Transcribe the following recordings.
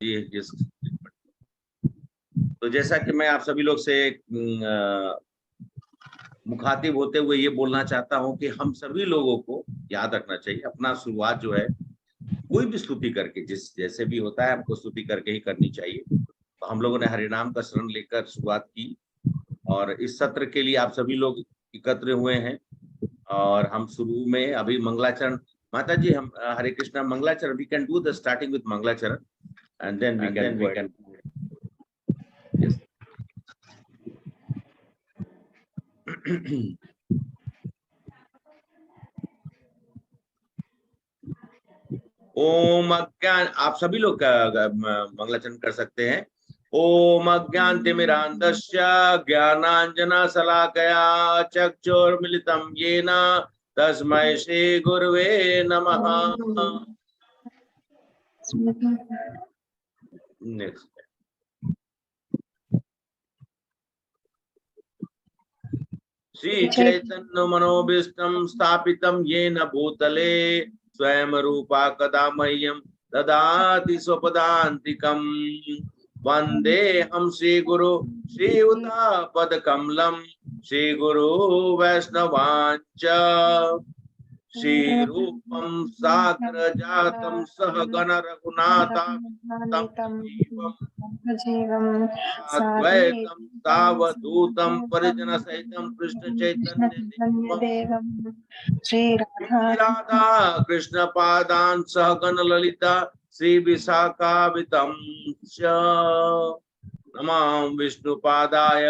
जिस तो जैसा कि मैं आप सभी लोग से मुखातिब होते हुए ये बोलना चाहता हूं कि हम सभी लोगों को याद रखना चाहिए अपना शुरुआत जो है कोई भी स्तुति करके, जिस जैसे भी होता है हमको स्तुति करके ही करनी चाहिए। तो हम लोगों ने हरिनाम का शरण लेकर शुरुआत की और इस सत्र के लिए आप सभी लोग एकत्र हुए हैं। और हम शुरू में अभी मंगलाचरण, माता जी हम हरे कृष्णा मंगलाचरण, we can do the starting with Mangalacharan and then we can yes. ओम अज्ञान, आप सभी लोग मंगलाचरण कर सकते हैं। ओम अज्ञानतिमिरान्धस्य ज्ञानाञ्जनशलाकया चक्षुर्मिलितं येन तस्मै श्री गुरुवे नमः। नेक्स्ट, श्री चैतन्य मनोभीष्टं स्थापितं येन भूतले स्वयं रूपा कदा मह्यं ददाति स्वपदान्तिकम्। वंदे हम श्री गुरु श्रीयुतापदकमलं श्री गुरु वैष्णवांच श्री रूपं साग्रजातं सहगण रघुनाथान्वितं अद्वैतं सावधूतं परिजन सहितं कृष्ण चैतन्य देवं श्री राधा कृष्ण पादान् सहगण ललिता श्री विशाखावितं च नमां विष्णुपादाय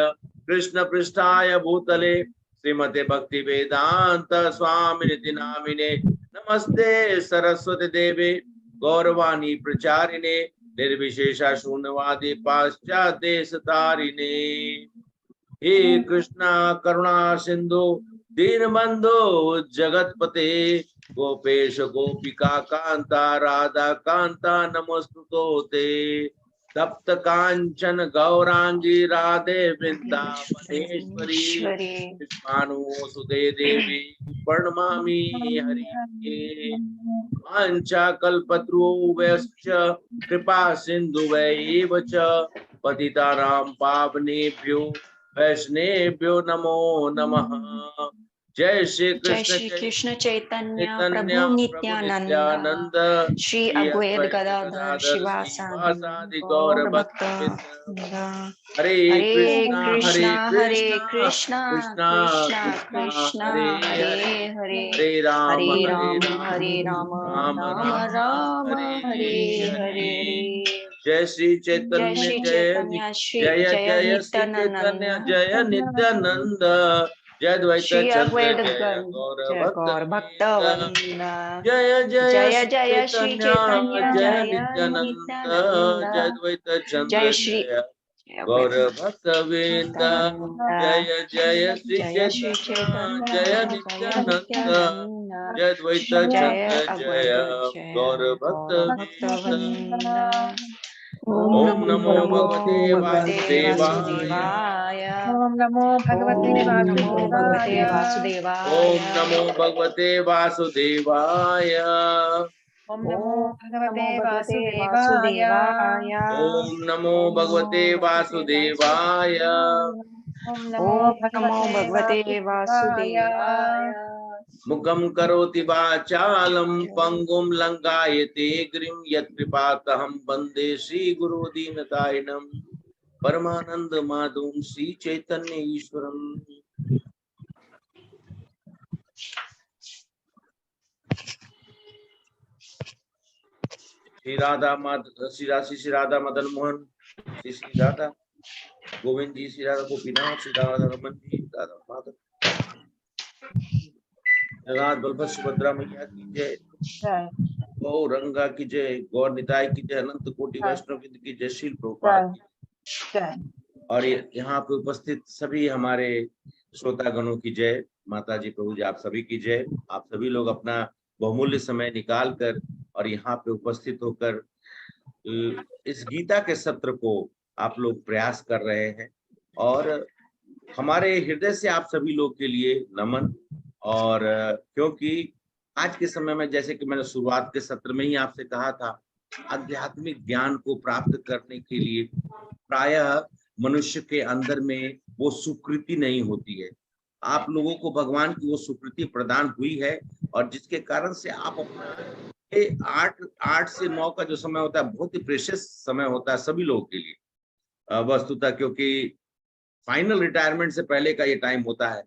कृष्ण पृष्ठाय भूतले श्रीमते भक्ति वेदांत स्वामिनिति नामिने नमस्ते सरस्वती देवे गौरवाणी प्रचारिणे निर्विशेषा शून्यवादी पाश्चात्य देशतारिणे। हे कृष्णा करुणा सिंधु दीनबंधु जगतपते गोपेश गोपिका कांता राधा कांता नमोस्तुते। तप्त कांचन गौरांगी राधे वृंदावनेश्वरी विष्णुसुते देवी प्रणमामि हरि। वाञ्छा कल्पतरुभ्यश्च कृपा सिन्धुभ्यैव च पतितानां पावनेभ्यो वैष्णवेभ्यो नमो नमः। जय श्री कृष्ण चैतन्य प्रभु नित्यानंद श्री अद्वैत गदाधर शिवासादि गौर भक्तवृंद। हरे कृष्णा हरे कृष्णा कृष्णा कृष्णा हरे हरे हरे राम राम राम हरे हरे। जय श्री चैतन्य जय जय श्री चैतन्य जय नित्यानंद जय द्वैत चंद्र जय गौर भक्तवृंद। जय जय जय श्री चैतन्य जय नित्यानंद जय द्वैत चंद्र जय गौर भक्तवृंद। जय जय श्री चैतन्य जय नित्यानंद जय द्वैत चंद्र जय गौर भक्तवृंद। ओम नमो भगवते वासुदेवाय। ओम नमो भगवते वासुदेवाय। ओम नमो भगवते वासुदेवाय। ओम नमो भगवते वासुदेवाय। ओम नमो भगवते वासुदेवाय। ओम नमो भगवते वासुदेवाय। मुखं करोति वाचालं पंगुं लंघयते गिरिं यत्कृपातहं वन्दे श्रीगुरो दीनतारिणं परमानंद माधवं श्री चैतन्य ईश्वरम्। श्री राधा श्री राधा मदन मोहन श्री राधा गोविंद जी, श्री राधा गोपीनाथ, श्री राधा रमन जी, राधा माधव, जगन्नाथ बलभद्र सुभद्रा मैया की जय, गौ रंगा की जय, गौर निताय की जय, अनंत कोटि वैष्णव की जय, श्रील प्रभुपाद की जय। और यहाँ पे उपस्थित सभी हमारे श्रोतागणों की जय, माता जी प्रभु जी आप सभी की जय। आप सभी लोग अपना बहुमूल्य समय निकाल कर और यहाँ पे उपस्थित होकर इस गीता के सत्र को आप लोग प्रयास कर रहे हैं और हमारे हृदय से आप सभी लोग के लिए नमन। और क्योंकि आज के समय में, जैसे कि मैंने शुरुआत के सत्र में ही आपसे कहा था आध्यात्मिक ज्ञान को प्राप्त करने के लिए प्रायः मनुष्य के अंदर में वो सुकृति नहीं होती है। आप लोगों को भगवान की वो सुकृति प्रदान हुई है, और जिसके कारण से आप अपना 8 से 9 का जो समय होता है बहुत ही प्रेशियस समय होता है सभी लोगों के लिए वस्तुतः, क्योंकि फाइनल रिटायरमेंट से पहले का ये टाइम होता है।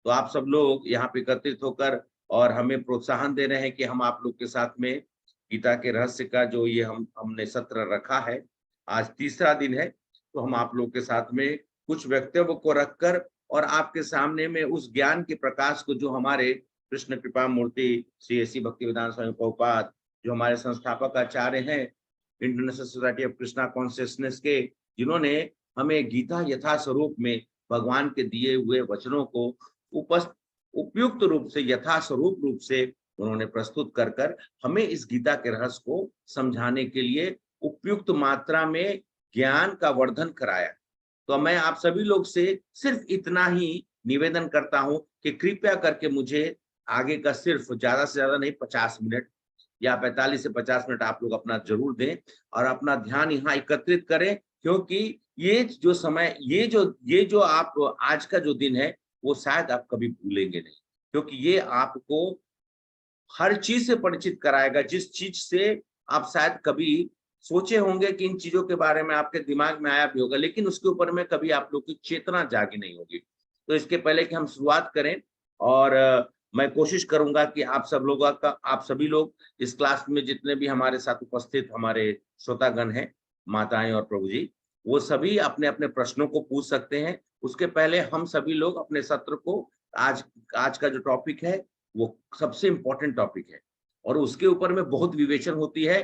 तो आप सब लोग यहाँ पे एकत्रित होकर और हमें प्रोत्साहन दे रहे हैं कि हम आप लोग के साथ में गीता के रहस्य का जो ये हमने सत्र रखा है, आज तीसरा दिन है, तो हम आप लोग के साथ में कुछ वक्तव्य को रखकर और आपके सामने में उस ज्ञान के प्रकाश को जो हमारे कृष्ण कृपा मूर्ति श्री एसी भक्तिवेदांत स्वामी प्रभुपाद, जो हमारे संस्थापक आचार्य हैं international society of Krishna consciousness के, जिन्होंने हमें गीता यथा स्वरूप में भगवान के दिए हुए वचनों को उपयुक्त रूप से यथा स्वरूप रूप से उन्होंने प्रस्तुत कर कर हमें इस गीता के रहस्य को समझाने के लिए उपयुक्त मात्रा में ज्ञान का वर्धन कराया। तो मैं आप सभी लोग से सिर्फ इतना ही निवेदन करता हूं कि कृपया करके मुझे आगे का सिर्फ ज्यादा से ज्यादा नहीं 50 मिनट या 45 से 50 मिनट आप लोग अपना जरूर दें और अपना ध्यान यहाँ एकत्रित करें, क्योंकि ये जो समय ये जो आप आज का जो दिन है वो शायद आप कभी भूलेंगे नहीं, क्योंकि ये आपको हर चीज से परिचित कराएगा, जिस चीज से आप शायद कभी सोचे होंगे कि इन चीजों के बारे में आपके दिमाग में आया भी होगा, लेकिन उसके ऊपर में कभी आप लोग की चेतना जागी नहीं होगी। तो इसके पहले कि हम शुरुआत करें, और मैं कोशिश करूंगा कि आप सभी लोग इस क्लास में जितने भी हमारे साथ उपस्थित हमारे श्रोतागण हैं, माताएं और प्रभु जी, वो सभी अपने अपने प्रश्नों को पूछ सकते हैं। उसके पहले हम सभी लोग अपने सत्र को आज का जो टॉपिक है वो सबसे इम्पोर्टेंट टॉपिक है, और उसके ऊपर में बहुत विवेचन होती है,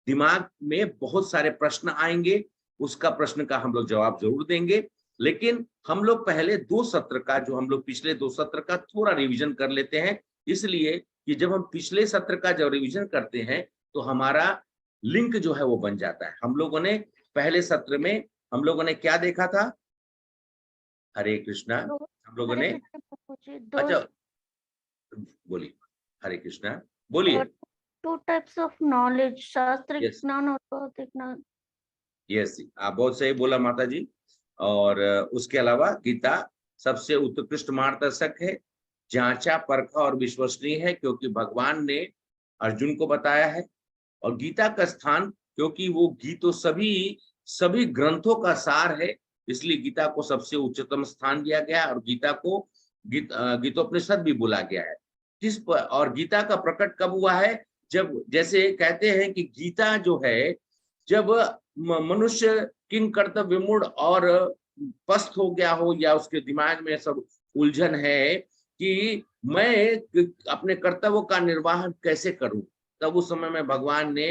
दिमाग में बहुत सारे प्रश्न आएंगे, उसका प्रश्न का हम लोग जवाब जरूर देंगे। लेकिन हम लोग पहले 2 सत्र का, जो हम लोग पिछले 2 सत्र का थोड़ा रिवीजन कर लेते हैं, इसलिए कि जब हम पिछले सत्र का जब रिवीजन करते हैं तो हमारा लिंक जो है वो बन जाता है। हम लोगों ने पहले सत्र में हम लोगों ने क्या देखा था? हरे कृष्णा। हम लोगों ने अच्छा बोलिए, हरे कृष्णा बोलिए। 2 types of knowledge, शास्त्रिक ज्ञान और भौतिक ज्ञान। यस, आप बहुत सही बोला माता जी। और उसके अलावा गीता सबसे उत्कृष्ट मार्गदर्शक है, जांचा परखा और विश्वसनीय है, क्योंकि भगवान ने अर्जुन को बताया है। और गीता का स्थान, क्योंकि वो गीतो सभी ग्रंथों का सार है, इसलिए गीता को सबसे उच्चतम स्थान दिया गया, और गीता को गीतोपनिषद भी बोला गया है। और गीता का प्रकट कब हुआ है? जब, जैसे कहते हैं कि गीता जो है, जब मनुष्य किंग कर्तव्य विमूढ़ और पस्त हो गया हो, या उसके दिमाग में सब उलझन है कि मैं अपने कर्तव्यों का निर्वाह कैसे करूं, तब उस समय में भगवान ने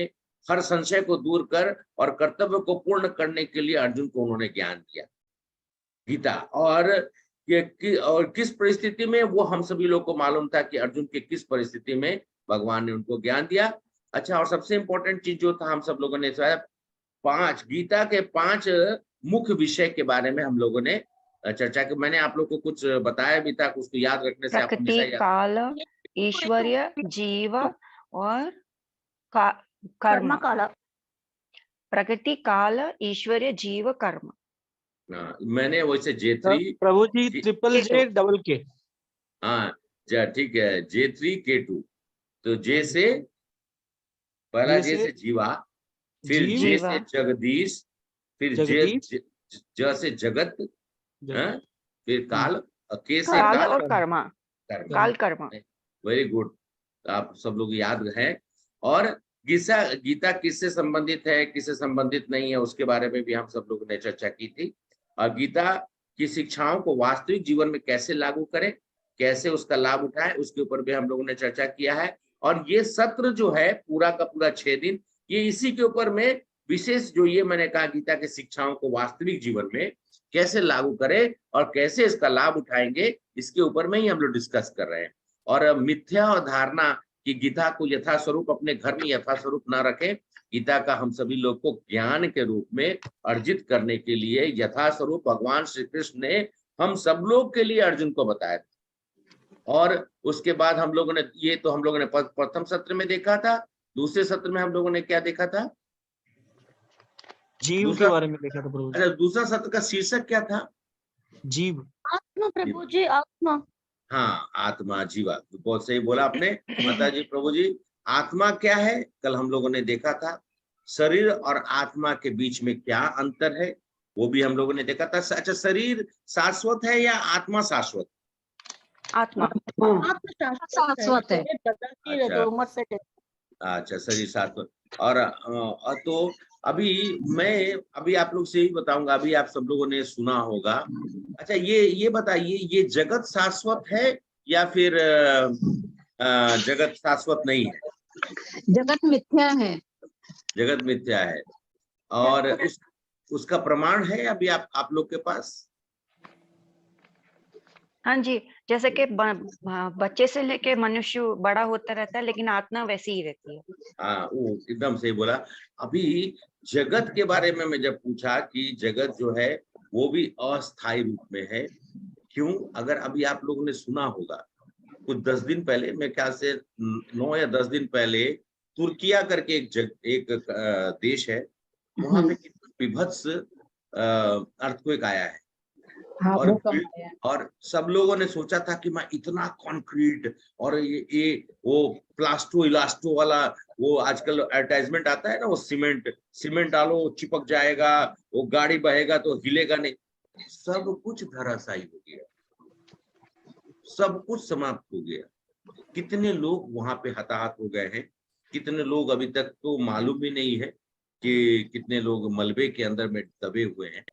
हर संशय को दूर कर और कर्तव्य को पूर्ण करने के लिए अर्जुन को उन्होंने ज्ञान दिया गीता। और किस परिस्थिति में, वो हम सभी लोग को मालूम था कि अर्जुन के किस परिस्थिति में भगवान ने उनको ज्ञान दिया। अच्छा, और सबसे इंपॉर्टेंट चीज जो था, हम सब लोगों ने गीता के 5 मुख्य विषय के बारे में हम लोगों ने चर्चा की। मैंने आप लोग को कुछ बताया भी था, उसको याद रखने से आप हमेशा प्रकृति, काल, ईश्वरीय, जीव और कर्म। प्रकृति, काल, ईश्वरीय, जीव, कर्म। मैंने वैसे J3 प्रभु जी J डबल K। हाँ ठीक है, J3 K2। तो J से पहला J से जीवा, फिर J से जगदीश, फिर J से जगत, फिर काल, K से काल और कर्म। काल कर्म। वेरी गुड, आप सब लोग याद हैं। और गीता किससे संबंधित है, किससे संबंधित नहीं है, उसके बारे में भी हम सब लोगों ने चर्चा की थी। और गीता की शिक्षाओं को वास्तविक जीवन में कैसे लागू करें, कैसे उसका लाभ उठाएं, उसके ऊपर भी हम लोगों ने चर्चा किया है। और ये सत्र जो है पूरा का पूरा 6 दिन, ये इसी के ऊपर में विशेष, जो ये मैंने कहा गीता के शिक्षाओं को वास्तविक जीवन में कैसे लागू करें और कैसे इसका लाभ उठाएंगे, इसके ऊपर में ही हम लोग डिस्कस कर रहे हैं। और मिथ्या और धारणा कि गीता को यथास्वरूप अपने घर में यथास्वरूप ना रखें, गीता का हम सभी लोग को ज्ञान के रूप में अर्जित करने के लिए यथास्वरूप भगवान श्री कृष्ण ने हम सब लोग के लिए अर्जुन को बताया था। और उसके बाद हम लोगों ने, ये तो हम लोगों ने प्रथम सत्र में देखा था। दूसरे सत्र में हम लोगों ने क्या देखा था? जीव के बारे में लिखा था प्रभु जी। अच्छा, दूसरा सत्र का शीर्षक क्या था? जीव। आत्मा प्रभु जी, आत्मा। हाँ, आत्मा, जीवा, बहुत सही बोला आपने माता जी। प्रभु जी, आत्मा क्या है? कल हम लोगों ने देखा था। शरीर और आत्मा के बीच में क्या अंतर है, वो भी हम लोगों ने देखा था। अच्छा, शरीर शाश्वत है या आत्मा शाश्वत? आत्मा आत्मा शाश्वत है, ये बदलती रहती है अच्छा। उम्र से। अच्छा, शरीर शाश्वत। और तो अभी आप लोग से ही बताऊंगा, अभी आप सब लोगों ने सुना होगा। अच्छा, ये बताइए, ये जगत शाश्वत है या फिर जगत शाश्वत नहीं है? जगत मिथ्या है। जगत मिथ्या है। और उसका प्रमाण है अभी आप लोग के पास? हाँ जी, जैसे कि बच्चे से लेके मनुष्य बड़ा होता रहता है, लेकिन आत्मा वैसी ही रहती है। हाँ, वो एकदम सही बोला। अभी जगत के बारे में मैं जब पूछा कि जगत जो है वो भी अस्थायी रूप में है, क्यों? अगर अभी आप लोगों ने सुना होगा, कुछ 10 दिन पहले, मैं ख्याल से 9 या 10 दिन पहले, तुर्किया करके एक देश है, वहां पे कितना विभत्स अर्थक्वेक आया है। हाँ, और सब लोगों ने सोचा था कि मैं इतना कंक्रीट और ये वो प्लास्टो इलास्टो वाला, वो आजकल एडवर्टाइजमेंट आता है ना, वो सीमेंट डालो चिपक जाएगा, वो गाड़ी बहेगा तो हिलेगा नहीं। सब कुछ धराशायी हो गया, सब कुछ समाप्त हो गया। कितने लोग वहां पे हताहत हो गए हैं, कितने लोग अभी तक तो मालूम भी नहीं है कि कितने लोग मलबे के अंदर में दबे हुए हैं।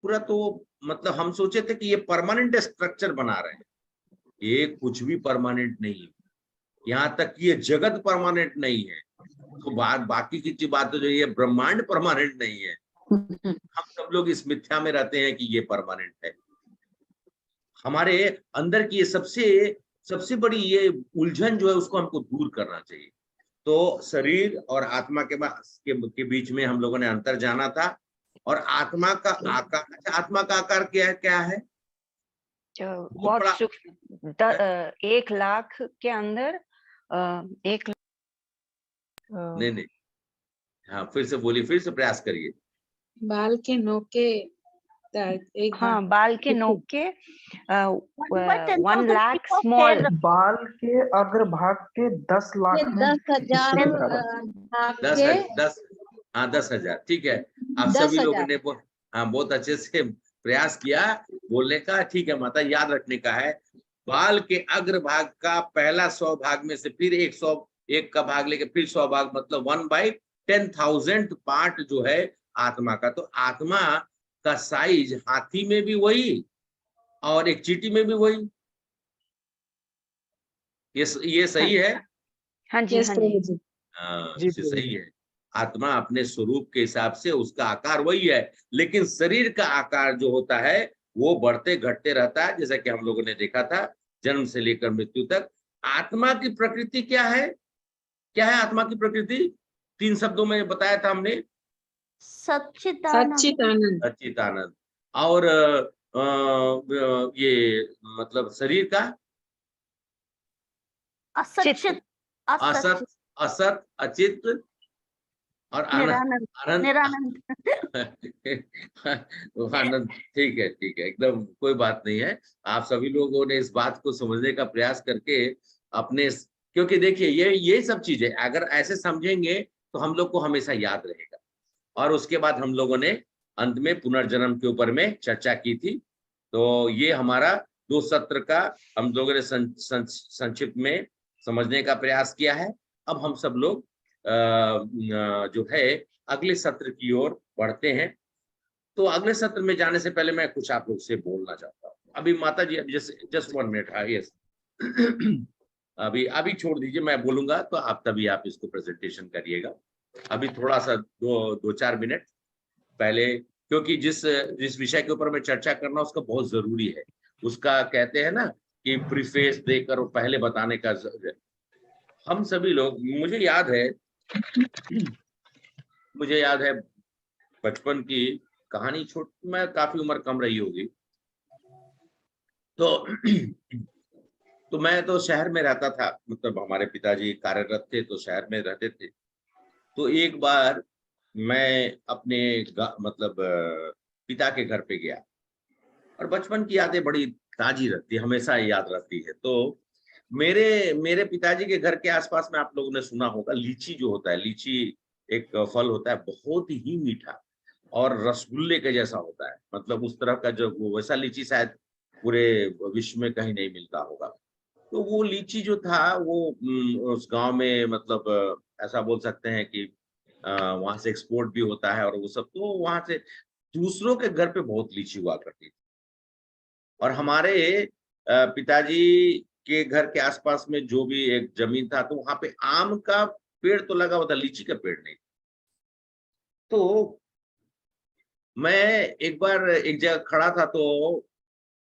पूरा तो मतलब हम सोचे थे कि ये परमानेंट स्ट्रक्चर बना रहे हैं, ये कुछ भी परमानेंट नहीं है। यहाँ तक कि ये जगत परमानेंट नहीं है, तो बाकी की बात तो जो ये ब्रह्मांड परमानेंट नहीं है। हम सब लोग इस मिथ्या में रहते हैं कि ये परमानेंट है। हमारे अंदर की ये सबसे बड़ी ये उलझन जो है, उसको हमको दूर करना चाहिए। तो शरीर और आत्मा के बीच में हम लोगों ने अंतर जाना था। और आत्मा का आकार, अच्छा, आत्मा का आकार क्या है? बहुत सूक्ष्म, 1 लाख के अंदर 1 नहीं, हाँ, फिर से बोलिए, फिर से प्रयास करिए। बाल के नोके एक हाँ, बाल के नोक के 1 लाख स्मॉल। बाल के अग्रभाग के 10 लाख में 10,000 हिस्से के बराबर। 10,000, ठीक है। आप सभी लोगों ने बहुत अच्छे से प्रयास किया बोलने का। ठीक है माता, याद रखने का है। बाल के अग्रभाग का पहला 100 भाग में से फिर 101 का भाग लेके फिर 100 भाग, मतलब 1/10,000 पार्ट जो है आत्मा का। तो आत्मा का साइज हाथी में भी वही और एक चींटी में भी वही। ये सही है? हाँ जी, हाँ जी, हाँ, जी, ये सही है। आत्मा अपने स्वरूप के हिसाब से उसका आकार वही है, लेकिन शरीर का आकार जो होता है वो बढ़ते घटते रहता है, जैसा कि हम लोगों ने देखा था जन्म से लेकर मृत्यु तक। आत्मा की प्रकृति क्या है? क्या है आत्मा की प्रकृति? 3 शब्दों में बताया था हमने। सच्चिदानंद। सच्चिदानंद। और ये मतलब शरीर का असत, असत, अचित और आनंद। निरानंद। आनंद, ठीक है, एकदम कोई बात नहीं है। आप सभी लोगों ने इस बात को समझने का प्रयास करके अपने, क्योंकि देखिए ये सब चीजें अगर ऐसे समझेंगे तो हम लोग को हमेशा याद रहेगा। और उसके बाद हम लोगों ने अंत में पुनर्जन्म के ऊपर में चर्चा की थी। तो ये हमारा 2 सत्र का हम लोगों ने संक्षिप्त में समझने का प्रयास किया है। अब हम सब लोग जो है अगले सत्र की ओर बढ़ते हैं। तो अगले सत्र में जाने से पहले मैं कुछ आप लोग से बोलना चाहता हूँ। अभी माता जी, जस्ट 1 मिनट। हाँ, यस, अभी छोड़ दीजिए, मैं बोलूंगा तो तभी आप इसको प्रेजेंटेशन करिएगा। अभी थोड़ा सा 2-4 मिनट पहले, क्योंकि जिस विषय के ऊपर मैं चर्चा करना उसका बहुत जरूरी है। उसका कहते हैं ना कि प्रीफेस देकर और पहले बताने का हम सभी लोग, मुझे याद है बचपन की कहानी। मैं काफी उम्र कम रही होगी, तो मैं तो शहर में रहता था, मतलब हमारे पिताजी कार्यरत थे तो शहर में रहते थे। तो एक बार मैं अपने मतलब पिता के घर पे गया और बचपन की यादें बड़ी ताजी रहती है, हमेशा याद रहती है। तो मेरे मेरे पिताजी के घर के आसपास में आप लोगों ने सुना होगा लीची जो होता है, लीची एक फल होता है बहुत ही मीठा और रसगुल्ले के जैसा होता है। मतलब उस तरह का जो वो वैसा लीची शायद पूरे विश्व में कहीं नहीं मिलता होगा। तो वो लीची जो था वो उस गांव में मतलब ऐसा बोल सकते हैं कि वहां से एक्सपोर्ट भी होता है और वो सब, तो वहां से दूसरों के घर पे बहुत लीची हुआ करती थी। और हमारे पिताजी के घर के आसपास में जो भी एक जमीन था तो वहां पे आम का पेड़ तो लगा हुआ था, लीची का पेड़ नहीं। तो मैं एक बार एक जगह खड़ा था तो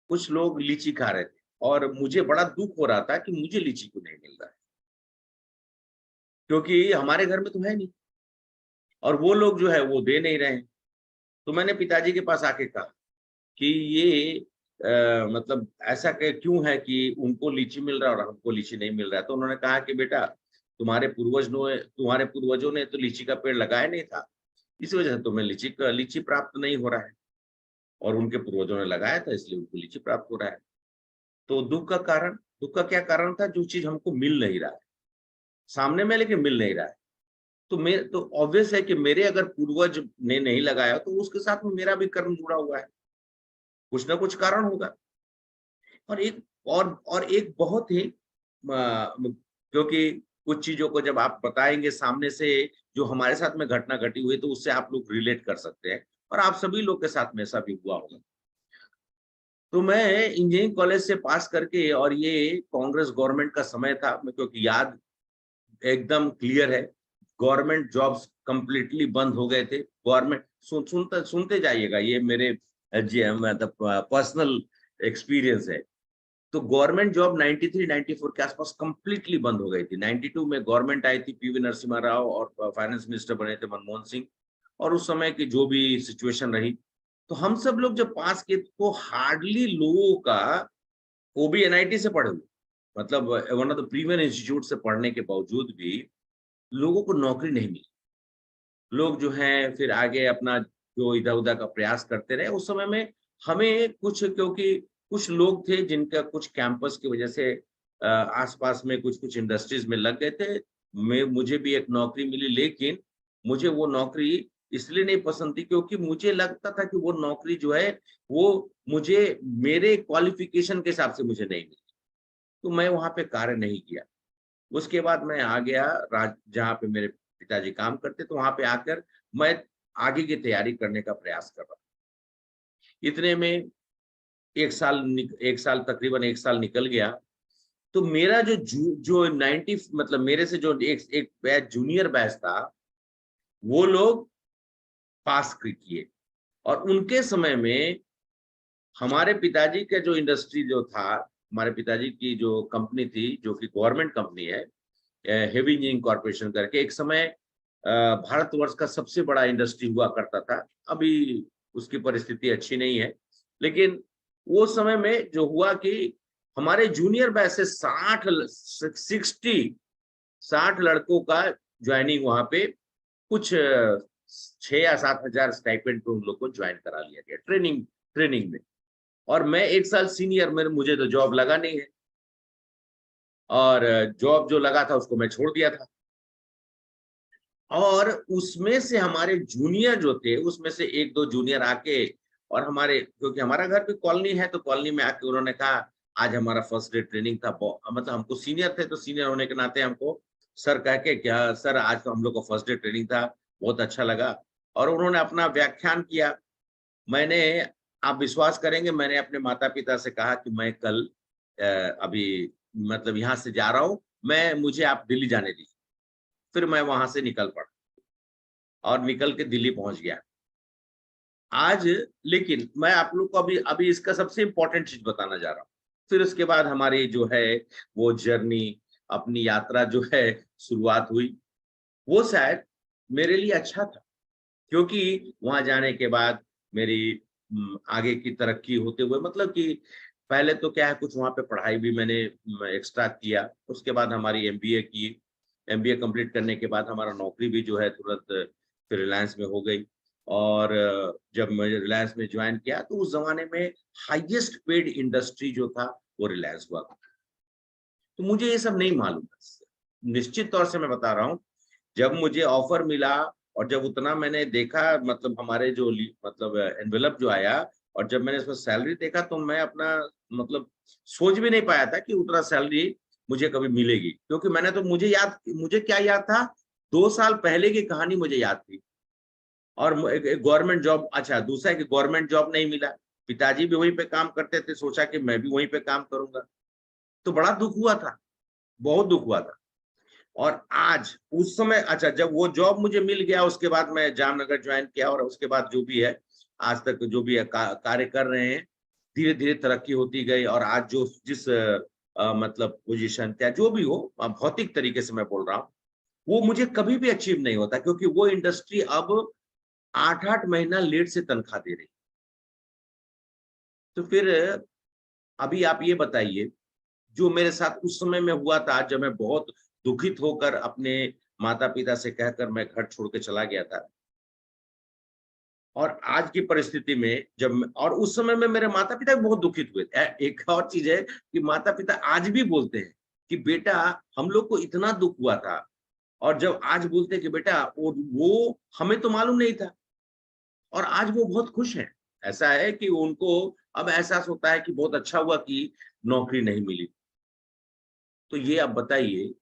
कुछ लोग लीची खा रहे थे और मुझे बड़ा दुख हो रहा था कि मुझे लीची क्यों नहीं मिल रहा है, क्योंकि हमारे घर में तो है नहीं और वो लोग जो है वो दे नहीं रहे हैं। तो मैंने पिताजी के पास आके कहा कि ये मतलब ऐसा क्यों है कि उनको लीची मिल रहा है और हमको लीची नहीं मिल रहा है। तो उन्होंने कहा कि बेटा तुम्हारे पूर्वजों ने तो लीची का पेड़ लगाया नहीं था, इस वजह से तुम्हें लीची प्राप्त नहीं हो रहा है, और उनके पूर्वजों ने लगाया था इसलिए उनको लीची प्राप्त हो रहा है। तो दुख का क्या कारण था? जो चीज हमको मिल नहीं रहा है सामने में लेकिन मिल नहीं रहा है। तो ऑब्वियस है कि मेरे अगर पूर्वज ने नहीं लगाया तो उसके साथ में मेरा भी कर्म जुड़ा हुआ है, कुछ ना कुछ कारण होगा। और एक बहुत ही क्योंकि कुछ चीजों को जब आप बताएंगे सामने से जो हमारे साथ में घटना घटी हुई तो उससे आप लोग रिलेट कर सकते हैं, और आप सभी लोग के साथ में ऐसा भी हुआ होगा। तो मैं इंजीनियरिंग कॉलेज से पास करके, और ये कांग्रेस गवर्नमेंट का समय था, क्योंकि याद एकदम क्लियर है, गवर्नमेंट जॉब्स कंप्लीटली बंद हो गए थे। गवर्नमेंट सुनते जाइएगा, ये मेरे मतलब पर्सनल एक्सपीरियंस है। तो गवर्नमेंट जॉब 93-94 के आसपास कंप्लीटली बंद हो गई थी। 92 में गवर्नमेंट आई थी, पीवी नरसिम्हा राव और फाइनेंस मिनिस्टर बने थे मनमोहन सिंह, और उस समय की जो भी सिचुएशन रही, तो हम सब लोग जब पास किए तो हार्डली लोगों का, वो भी एनआईटी से पढ़े हुए, मतलब one of the premier institute से पढ़ने के बावजूद भी लोगों को नौकरी नहीं मिली। लोग जो हैं फिर आगे अपना जो इधर उधर का प्रयास करते रहे। उस समय में हमें कुछ, क्योंकि कुछ लोग थे जिनका कुछ कैंपस की वजह से आसपास में कुछ इंडस्ट्रीज में लग गए थे। मुझे भी एक नौकरी मिली, लेकिन मुझे वो नौकरी इसलिए नहीं पसंद थी क्योंकि मुझे लगता था कि वो नौकरी जो है वो मुझे मेरे क्वालिफिकेशन के हिसाब से मुझे नहीं मिली, तो मैं वहां पे कार्य नहीं किया। उसके बाद मैं आ गया जहाँ पे मेरे पिताजी काम करते, तो वहां पे आकर मैं आगे की तैयारी करने का प्रयास कर रहा। इतने में एक साल तकरीबन एक साल निकल गया। तो मेरा जो 90 मतलब मेरे से जो एक बैच जूनियर बैच था, वो लोग पास किए, और उनके समय में हमारे पिताजी का जो इंडस्ट्री जो था, हमारे पिताजी की जो कंपनी थी जो कि गवर्नमेंट कंपनी है, हेवी इंजीनियरिंग कॉर्पोरेशन करके, एक समय भारतवर्ष का सबसे बड़ा इंडस्ट्री हुआ करता था। अभी उसकी परिस्थिति अच्छी नहीं है, लेकिन वो समय में जो हुआ कि हमारे जूनियर बैच से 60 लड़कों का ज्वाइनिंग वहां पे, कुछ 6 या 7 हजार स्टाइपेंड पे उन लोग को ज्वाइन करा लिया गया ट्रेनिंग में। और मैं एक साल सीनियर, मुझे तो जॉब लगा नहीं है, और जॉब जो लगा था उसको मैं छोड़ दिया था। और उसमें से हमारे जूनियर जो थे, उसमें से एक दो जूनियर आके, और हमारे, क्योंकि हमारा घर भी कॉलोनी है, तो कॉलोनी में आके उन्होंने कहा आज हमारा फर्स्ट डे ट्रेनिंग था। मतलब हमको सीनियर थे, तो सीनियर होने के नाते हमको सर कह के, क्या सर आज तो हम लोग का फर्स्ट डे ट्रेनिंग था, बहुत अच्छा लगा। और उन्होंने अपना व्याख्यान किया। मैंने, आप विश्वास करेंगे, मैंने अपने माता पिता से कहा कि मैं कल अभी मतलब यहाँ से जा रहा हूँ, मुझे आप दिल्ली जाने दीजिए। फिर मैं वहां से निकल पड़ा और निकल के दिल्ली पहुंच गया आज। लेकिन मैं आप लोग को अभी इसका सबसे इंपॉर्टेंट चीज बताना जा रहा हूँ। फिर उसके बाद हमारी जो है वो जर्नी, अपनी यात्रा जो है शुरुआत हुई। वो शायद मेरे लिए अच्छा था, क्योंकि वहां जाने के बाद मेरी आगे की तरक्की होते हुए, मतलब कि पहले तो क्या है, कुछ वहां पे पढ़ाई भी मैंने एक्स्ट्रा किया। उसके बाद हमारी एमबीए की, एमबीए कंप्लीट करने के बाद हमारा नौकरी भी जो है तुरंत फिर रिलायंस में हो गई। और जब मैं रिलायंस में ज्वाइन किया तो उस जमाने में हाईएस्ट पेड इंडस्ट्री जो था वो रिलायंस हुआ। तो मुझे ये सब नहीं मालूम था, निश्चित तौर से मैं बता रहा हूँ। जब मुझे ऑफर मिला और जब उतना मैंने देखा, मतलब हमारे जो मतलब एनवेलप जो आया, और जब मैंने इसमें सैलरी देखा तो मैं अपना मतलब सोच भी नहीं पाया था कि उतना सैलरी मुझे कभी मिलेगी। क्योंकि मैंने तो मुझे क्या याद था, 2 साल पहले की कहानी मुझे याद थी। और गवर्नमेंट जॉब, अच्छा दूसरा है कि गवर्नमेंट जॉब नहीं मिला। पिताजी भी वहीं पे काम करते थे, सोचा कि मैं भी वहीं पे काम करूंगा। तो बड़ा दुख हुआ था, बहुत दुख हुआ था। और आज उस समय, अच्छा जब वो जॉब मुझे मिल गया, उसके बाद मैं जामनगर ज्वाइन किया, और उसके बाद जो भी है आज तक जो भी है कार्य कर रहे हैं, धीरे धीरे तरक्की होती गई। और आज जो जिस मतलब पोजीशन या जो भी हो, भौतिक तरीके से मैं बोल रहा हूँ, वो मुझे कभी भी अचीव नहीं होता, क्योंकि वो इंडस्ट्री अब 8-8 महीना लेट से तनख्वाह दे रही। तो फिर अभी आप ये बताइए, जो मेरे साथ उस समय में हुआ था, जब मैं बहुत दुखित होकर अपने माता पिता से कहकर मैं घर छोड़ के चला गया था, और आज की परिस्थिति में और उस समय में मेरे माता पिता भी बहुत दुखित हुए थे। एक और चीज है कि माता पिता आज भी बोलते हैं कि बेटा हम लोग को इतना दुख हुआ था, और जब आज बोलते हैं कि बेटा वो हमें तो मालूम नहीं था, और आज वो बहुत खुश हैं। ऐसा है कि उनको अब एहसास होता है कि बहुत अच्छा हुआ कि नौकरी नहीं मिली। तो ये आप बताइए,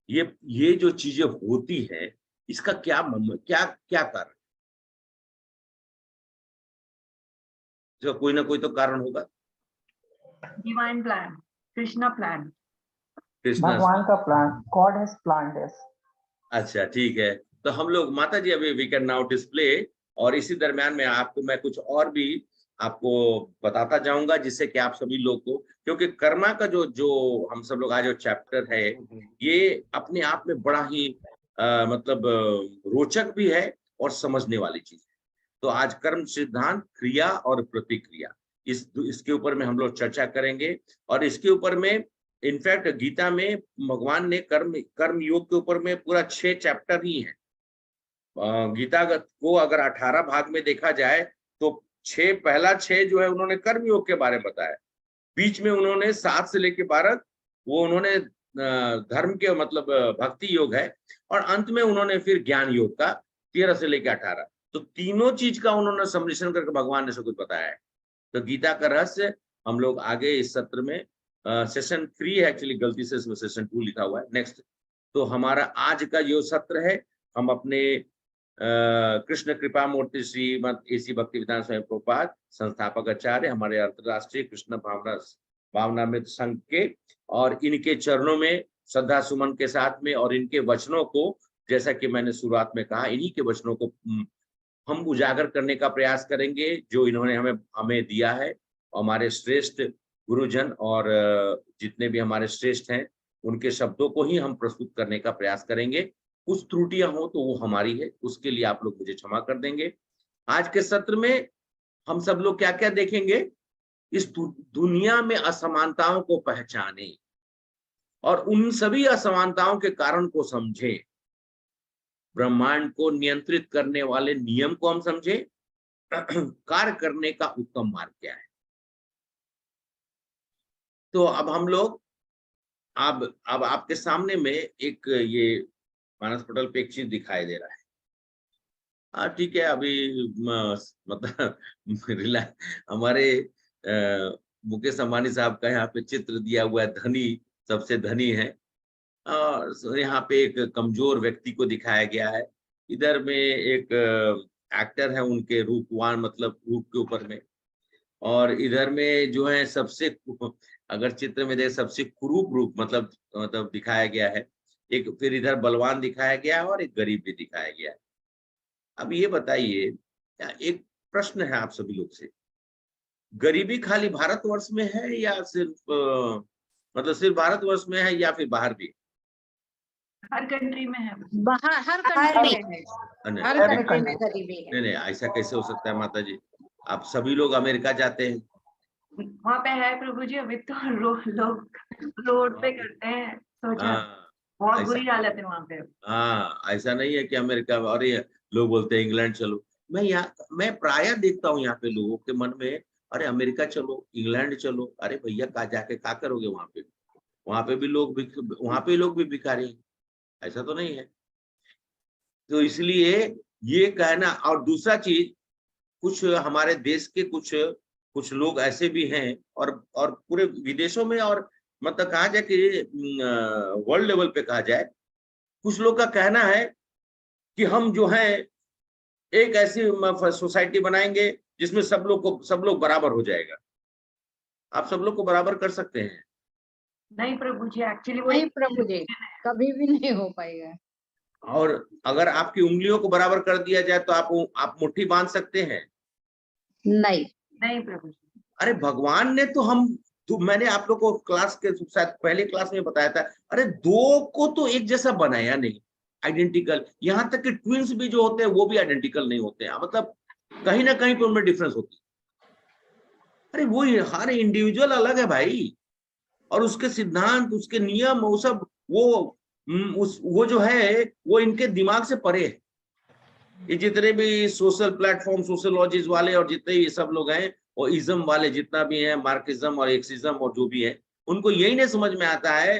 ये जो चीजें होती हैं, इसका क्या क्या क्या कारण? जो कोई ना कोई तो कारण होगा। Divine plan, Krishna plan. Krishna, भगवान का plan, God has planned this. अच्छा ठीक है। तो हम लोग माता जी अभी वी कैन नाउ डिस्प्ले, और इसी दरमियान में आपको मैं कुछ और भी आपको बताता जाऊंगा, जिससे कि आप सभी लोग को, क्योंकि कर्मा का जो हम सब लोग आज जो चैप्टर है, ये अपने आप में बड़ा ही मतलब रोचक भी है और समझने वाली चीज है। तो आज कर्म सिद्धांत, क्रिया और प्रतिक्रिया, इसके ऊपर में हम लोग चर्चा करेंगे। और इसके ऊपर में इनफैक्ट गीता में भगवान ने कर्म योग के ऊपर में पूरा 6 चैप्टर ही है। गीता को अगर 18 भाग में देखा जाए तो पहला 6 जो है उन्होंने कर्म योग के बारे में बताया, बीच में उन्होंने 7 से लेके 12 वो उन्होंने धर्म के मतलब भक्ति योग है, और अंत में उन्होंने फिर ज्ञान योग का 13 से लेके 18। तो तीनों चीज का उन्होंने सम्मिश्रण करके भगवान ने सब कुछ बताया है। तो गीता का रहस्य हम लोग आगे इस सत्र में, सेशन 3 है एक्चुअली, गलती से इसमें सेशन 2 लिखा हुआ है, नेक्स्ट। तो हमारा आज का जो सत्र है, हम अपने कृष्ण कृपा मूर्ति श्रीमद एसी भक्तिवेदांत स्वामी प्रभुपाद संस्थापक आचार्य, हमारे अंतरराष्ट्रीय कृष्ण भावनामृत संघ के, और इनके चरणों में श्रद्धा सुमन के साथ में, और इनके वचनों को, जैसा कि मैंने शुरुआत में कहा, इन्हीं के वचनों को हम उजागर करने का प्रयास करेंगे, जो इन्होंने हमें दिया है। हमारे श्रेष्ठ गुरुजन और जितने भी हमारे श्रेष्ठ हैं, उनके शब्दों को ही हम प्रस्तुत करने का प्रयास करेंगे। कुछ त्रुटियां हो तो वो हमारी है, उसके लिए आप लोग मुझे क्षमा कर देंगे। आज के सत्र में हम सब लोग क्या क्या देखेंगे, इस दुनिया में असमानताओं को पहचाने और उन सभी असमानताओं के कारण को समझें, ब्रह्मांड को नियंत्रित करने वाले नियम को हम समझे, कार्य करने का उत्तम मार्ग क्या है। तो अब हम लोग अब आपके सामने में एक ये मानस पटल पे एक चीज दिखाई दे रहा है। हाँ ठीक है, अभी मतलब हमारे मुकेश अंबानी साहब का यहाँ पे चित्र दिया हुआ है, धनी सबसे धनी है, और यहाँ पे एक कमजोर व्यक्ति को दिखाया गया है। इधर में एक एक्टर है, उनके रूपवान मतलब रूप के ऊपर में, और इधर में जो है सबसे, अगर चित्र में देख, सबसे कुरूप रूप मतलब दिखाया गया है। एक फिर इधर बलवान दिखाया गया है और एक गरीब भी दिखाया गया है। अब ये बताइए, एक प्रश्न है आप सभी लोग से, गरीबी खाली भारतवर्ष में है या सिर्फ मतलब सिर्फ भारतवर्ष में है या फिर बाहर भी? हर कंट्री में है, बाहर हर कंट्री में है, हर Every कंट्री में country. गरीबी है। नहीं, ऐसा कैसे हो सकता है माता जी? आप सभी लोग अमेरिका जाते हैं, वहाँ पे है प्रभु जी। अभी तो लोग रोड पे करते हैं, सोचा हाँ बहुत ऐसा, बुरी हालत है वहाँ पे। हाँ ऐसा नहीं है कि अमेरिका, और ये लोग बोलते हैं इंग्लैंड चलो। मैं प्राय देखता हूँ यहाँ पे लोगों के मन में, अरे अमेरिका चलो, इंग्लैंड चलो। अरे भैया कहाँ जाके क्या करोगे वहां पे? वहां पे भी लोग भी भिखारी हैं, ऐसा तो नहीं है। तो इसलिए ये कहना, और दूसरा चीज, कुछ हमारे देश के कुछ लोग ऐसे भी हैं, और पूरे विदेशों में, और मतलब कहा जाए कि वर्ल्ड लेवल पे कहा जाए, कुछ लोग का कहना है कि हम जो है एक ऐसी सोसाइटी बनाएंगे जिसमें सब लोग बराबर हो जाएगा। आप सब लोग को बराबर कर सकते हैं? नहीं प्रभु जी, एक्चुअली वो नहीं प्रभु जी, कभी भी नहीं हो पाएगा। और अगर आपकी उंगलियों को बराबर कर दिया जाए तो आप मुट्ठी बांध सकते हैं? नहीं। नहीं प्रभु जी। अरे भगवान ने तो मैंने आप लोग को क्लास के शायद पहले क्लास में बताया था, अरे दो को तो एक जैसा बनाया नहीं, आइडेंटिकल। यहाँ तक कि ट्विंस भी जो होते हैं वो भी आइडेंटिकल नहीं होते हैं, मतलब कहीं ना कहीं पे उनमें डिफरेंस होती है। अरे वो हर इंडिविजुअल अलग है भाई, और उसके सिद्धांत, उसके नियम, वो सब वो जो है वो इनके दिमाग से परे है। ये जितने भी सोशल प्लेटफॉर्म, सोशलॉजीज वाले और जितने ये सब लोग हैं, और इज्म वाले जितना भी है, मार्क्सिज्म और एक्सिज्म और जो भी है, उनको यही नहीं समझ में आता है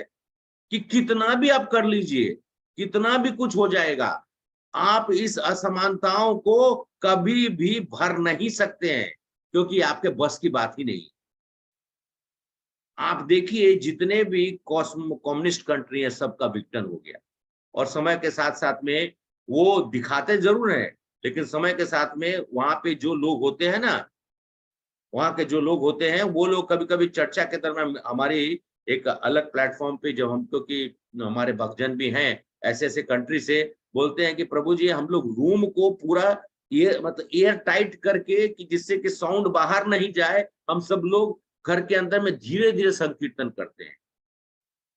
कि कितना भी आप कर लीजिए, कितना भी कुछ हो जाएगा, आप इस असमानताओं को कभी भी भर नहीं सकते हैं, क्योंकि आपके बस की बात ही नहीं। आप देखिए जितने भी कम्युनिस्ट कंट्री है, सबका विघटन हो गया, और समय के साथ साथ में वो दिखाते जरूर है, लेकिन समय के साथ में वहां पे जो लोग होते हैं ना, वहां के जो लोग होते हैं, वो लोग कभी कभी चर्चा के दरम्यान हमारी एक अलग प्लेटफॉर्म पे, जब हमको कि हमारे भक्तजन भी हैं ऐसे ऐसे कंट्री से, बोलते हैं कि प्रभु जी हम लोग रूम को पूरा एयर टाइट करके, कि जिससे कि साउंड बाहर नहीं जाए, हम सब लोग घर के अंदर में धीरे धीरे संकीर्तन करते हैं,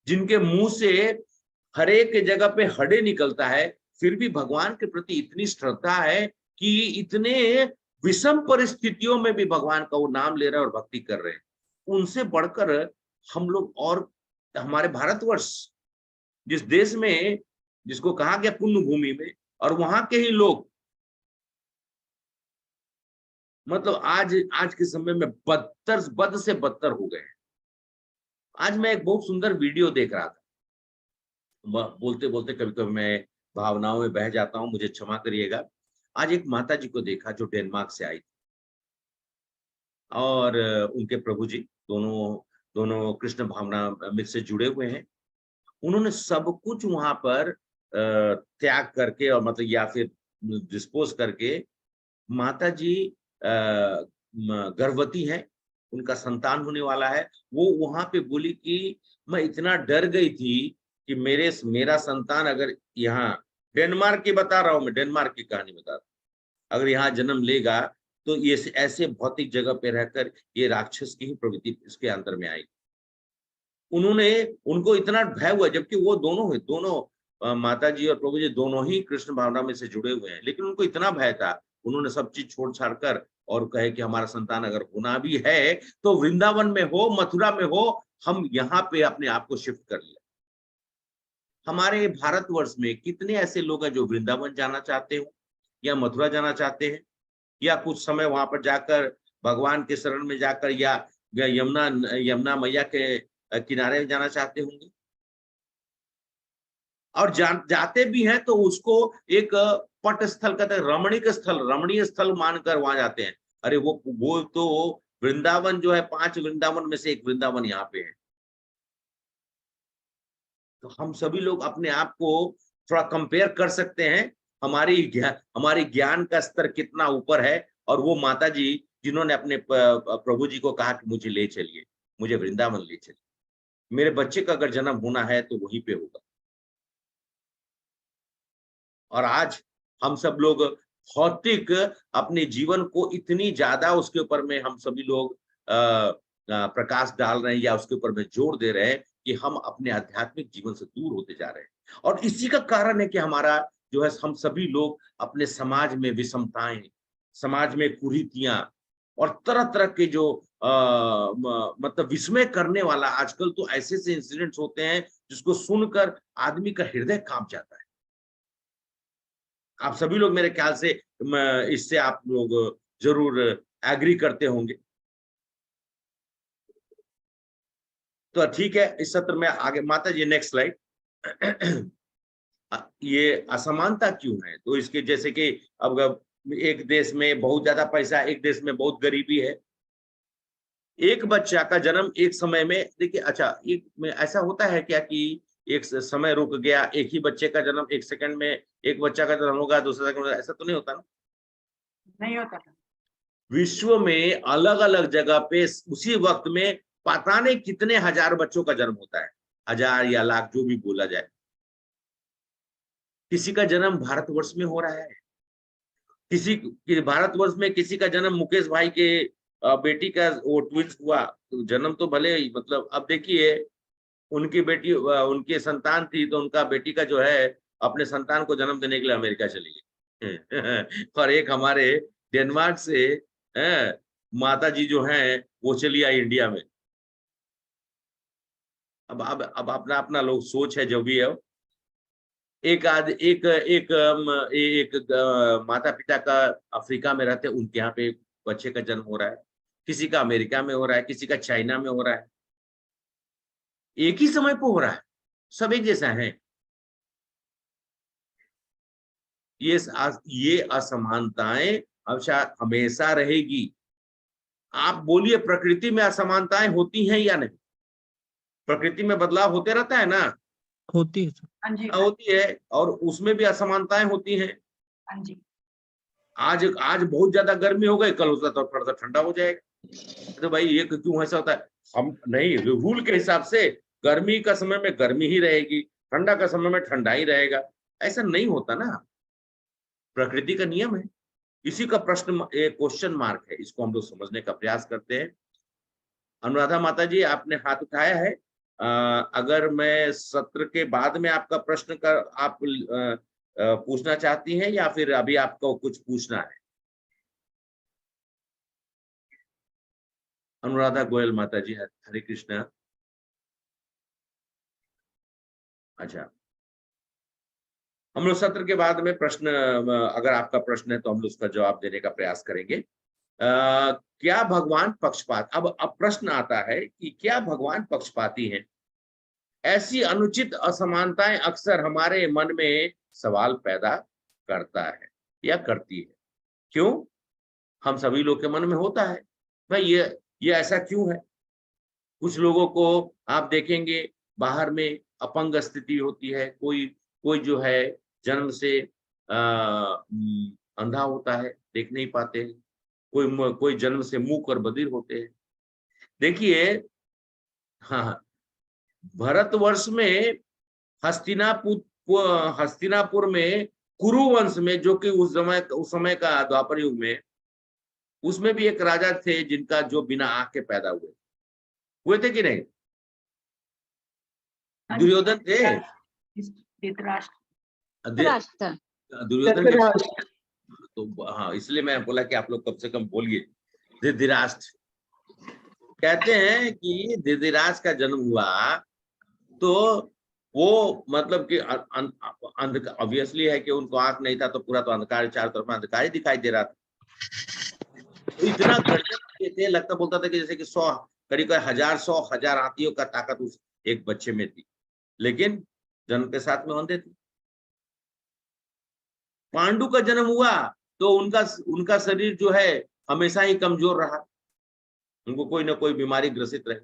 जिनके मुंह से हर एक जगह पे हड़े निकलता है, फिर भी भगवान के प्रति इतनी श्रद्धा है कि इतने विषम परिस्थितियों में भी भगवान का वो नाम ले रहे हैं और भक्ति कर रहे हैं। उनसे बढ़कर हम लोग, और हमारे भारतवर्ष जिस देश में, जिसको कहा गया पुण्य भूमि में, और वहां के ही लोग मतलब आज के समय में बद से बदतर हो गए हैं। आज मैं एक बहुत सुंदर वीडियो देख रहा था, बोलते बोलते कभी कभी मैं भावनाओं में बह जाता हूं, मुझे क्षमा करिएगा। आज एक माता जी को देखा जो डेनमार्क से आई थी, और उनके प्रभु जी दोनों दोनों कृष्ण भावना मिल से जुड़े हुए हैं। उन्होंने सब कुछ वहां पर त्याग करके, और मतलब या फिर डिस्पोज करके, माता जी गर्भवती हैं, उनका संतान होने वाला है। वो वहां पे बोली कि मैं इतना डर गई थी कि मेरा संतान अगर यहाँ, डेनमार्क की बता रहा हूं मैं, डेनमार्क की कहानी बता रहा हूं, अगर यहाँ जन्म लेगा तो ये ऐसे भौतिक जगह पे रहकर ये राक्षस की ही प्रवृत्ति इसके अंदर में आएगी। उनको इतना भय हुआ, जबकि वो दोनों माता जी और प्रभु जी दोनों ही कृष्ण भावना में से जुड़े हुए हैं, लेकिन उनको इतना भय था, उन्होंने सब चीज छोड़ छाड़ कर और कहे कि हमारा संतान अगर होना भी है तो वृंदावन में हो, मथुरा में हो, हम यहाँ पे अपने आप को शिफ्ट कर ले। हमारे भारतवर्ष में कितने ऐसे लोग हैं जो वृंदावन जाना चाहते हो, या मथुरा जाना चाहते हैं, या कुछ समय वहां पर जाकर भगवान के शरण में जाकर, या यमुना मैया के किनारे जाना चाहते होंगे। और जाते भी हैं तो उसको एक पट स्थल कहते हैं, रमणीय स्थल मानकर वहां जाते हैं। अरे वो तो वृंदावन जो है, 5 वृंदावन में से एक वृंदावन यहाँ पे है। तो हम सभी लोग अपने आप को थोड़ा कंपेयर कर सकते हैं, हमारी ज्ञान का स्तर कितना ऊपर है। और वो माता जी जिन्होंने अपने प्रभु जी को कहा कि मुझे ले चलिए, मुझे वृंदावन ले चलिए, मेरे बच्चे का अगर जन्म होना है तो वहीं पे होगा। और आज हम सब लोग भौतिक अपने जीवन को इतनी ज्यादा उसके ऊपर में हम सभी लोग प्रकाश डाल रहे हैं, या उसके ऊपर में जोर दे रहे हैं कि हम अपने आध्यात्मिक जीवन से दूर होते जा रहे हैं। और इसी का कारण है कि हमारा जो है, हम सभी लोग अपने समाज में विषमताएं, समाज में कुरीतियां, और तरह तरह के जो मतलब विस्मय करने वाला, आजकल तो ऐसे ऐसे इंसिडेंट्स होते हैं जिसको सुनकर आदमी का हृदय कांप जाता है। आप सभी लोग मेरे ख्याल से इससे आप लोग जरूर एग्री करते होंगे। तो ठीक है, इस सत्र में आगे माता जी नेक्स्ट स्लाइड। ये असमानता क्यों है? तो इसके जैसे कि अब एक देश में बहुत ज्यादा पैसा, एक देश में बहुत गरीबी है। एक बच्चा का जन्म एक समय में, देखिए अच्छा, एक में ऐसा होता है क्या कि एक समय रुक गया, एक ही बच्चे का जन्म एक सेकंड में, एक बच्चा का जन्म होगा दूसरा सेकंड में, ऐसा तो नहीं होता ना? नहीं होता। विश्व में अलग अलग जगह पे उसी वक्त में पता नहीं कितने हजार बच्चों का जन्म होता है, हजार या लाख जो भी बोला जाए। किसी का जन्म भारतवर्ष में हो रहा है, किसी भारतवर्ष में किसी का जन्म मुकेश भाई के बेटी का वो ट्विंस हुआ, तो जन्म तो भले ही, मतलब अब देखिए उनकी बेटी उनकी संतान थी, तो उनका बेटी का जो है अपने संतान को जन्म देने के लिए अमेरिका चली गई। और एक हमारे डेनमार्क से माता जी जो हैं वो चली आई इंडिया में। अब अपना अपना लोग सोच है जो भी है। एक माता पिता का अफ्रीका में रहते, उनके यहाँ पे बच्चे का जन्म हो रहा है, किसी का अमेरिका में हो रहा है, किसी का चाइना में हो रहा है, एक ही समय पे हो रहा है, सब एक जैसा है। ये असमानताएं हमेशा रहेगी। आप बोलिए प्रकृति में असमानताएं होती हैं या नहीं? प्रकृति में बदलाव होते रहता है ना? होती है। हाँ जी, होती है, और उसमें भी असमानताएं होती हैं। हाँ जी। आज बहुत ज्यादा गर्मी हो गई, कल हो सकता है थोड़ा सा ठंडा हो जाएगा। तो भाई ये क्यों ऐसा होता है? हम नहीं, रूल के हिसाब से गर्मी का समय में गर्मी ही रहेगी, ठंडा का समय में ठंडा ही रहेगा, ऐसा नहीं होता ना, प्रकृति का नियम है। इसी का प्रश्न एक क्वेश्चन मार्क है, इसको हम लोग समझने का प्रयास करते हैं। अनुराधा माता जी आपने हाथ उठाया है, अगर मैं सत्र के बाद में आपका प्रश्न आप पूछना चाहती हैं या फिर अभी आपको कुछ पूछना है? अनुराधा गोयल माता जी, हरे कृष्णा। अच्छा, हम लोग सत्र के बाद में प्रश्न, अगर आपका प्रश्न है तो हम लोग उसका जवाब देने का प्रयास करेंगे। क्या भगवान पक्षपात, अब प्रश्न आता है कि क्या भगवान पक्षपाती हैं? ऐसी अनुचित असमानताएं अक्सर हमारे मन में सवाल पैदा करता है या करती है। क्यों? हम सभी लोग के मन में होता है भाई, ये ऐसा क्यों है? कुछ लोगों को आप देखेंगे बाहर में अपंग स्थिति होती है, कोई जो है जन्म से अंधा होता है, देख नहीं पाते हैं, कोई जन्म से मूक और बधिर होते हैं। देखिए, हाँ, भारतवर्ष में हस्तिनापुर में कुरु वंश में, जो कि उस समय का द्वापर युग में, उसमें भी एक राजा थे जिनका जो बिना आंख के पैदा हुए थे कि नहीं? दुर्योधन थे, दुर्योधन के, तो हाँ, इसलिए मैं बोला कि आप लोग कम से कम बोलिए धृतराष्ट्र। कहते हैं कि धृतराष्ट्र का जन्म हुआ तो वो मतलब कि ऑब्वियसली है कि उनको आंख नहीं था, तो पूरा तो अंधकार, चारों तरफ अंधकार ही दिखाई दे रहा था। तो इतना गर्जन थे, लगता बोलता था कि जैसे कि 100 करीब 100 हाथियों का ताकत उस एक बच्चे में थी, लेकिन जन्म के साथ में अंधे थे। पांडु का जन्म हुआ तो उनका शरीर जो है हमेशा ही कमजोर रहा, उनको कोई ना कोई बीमारी ग्रसित रहे।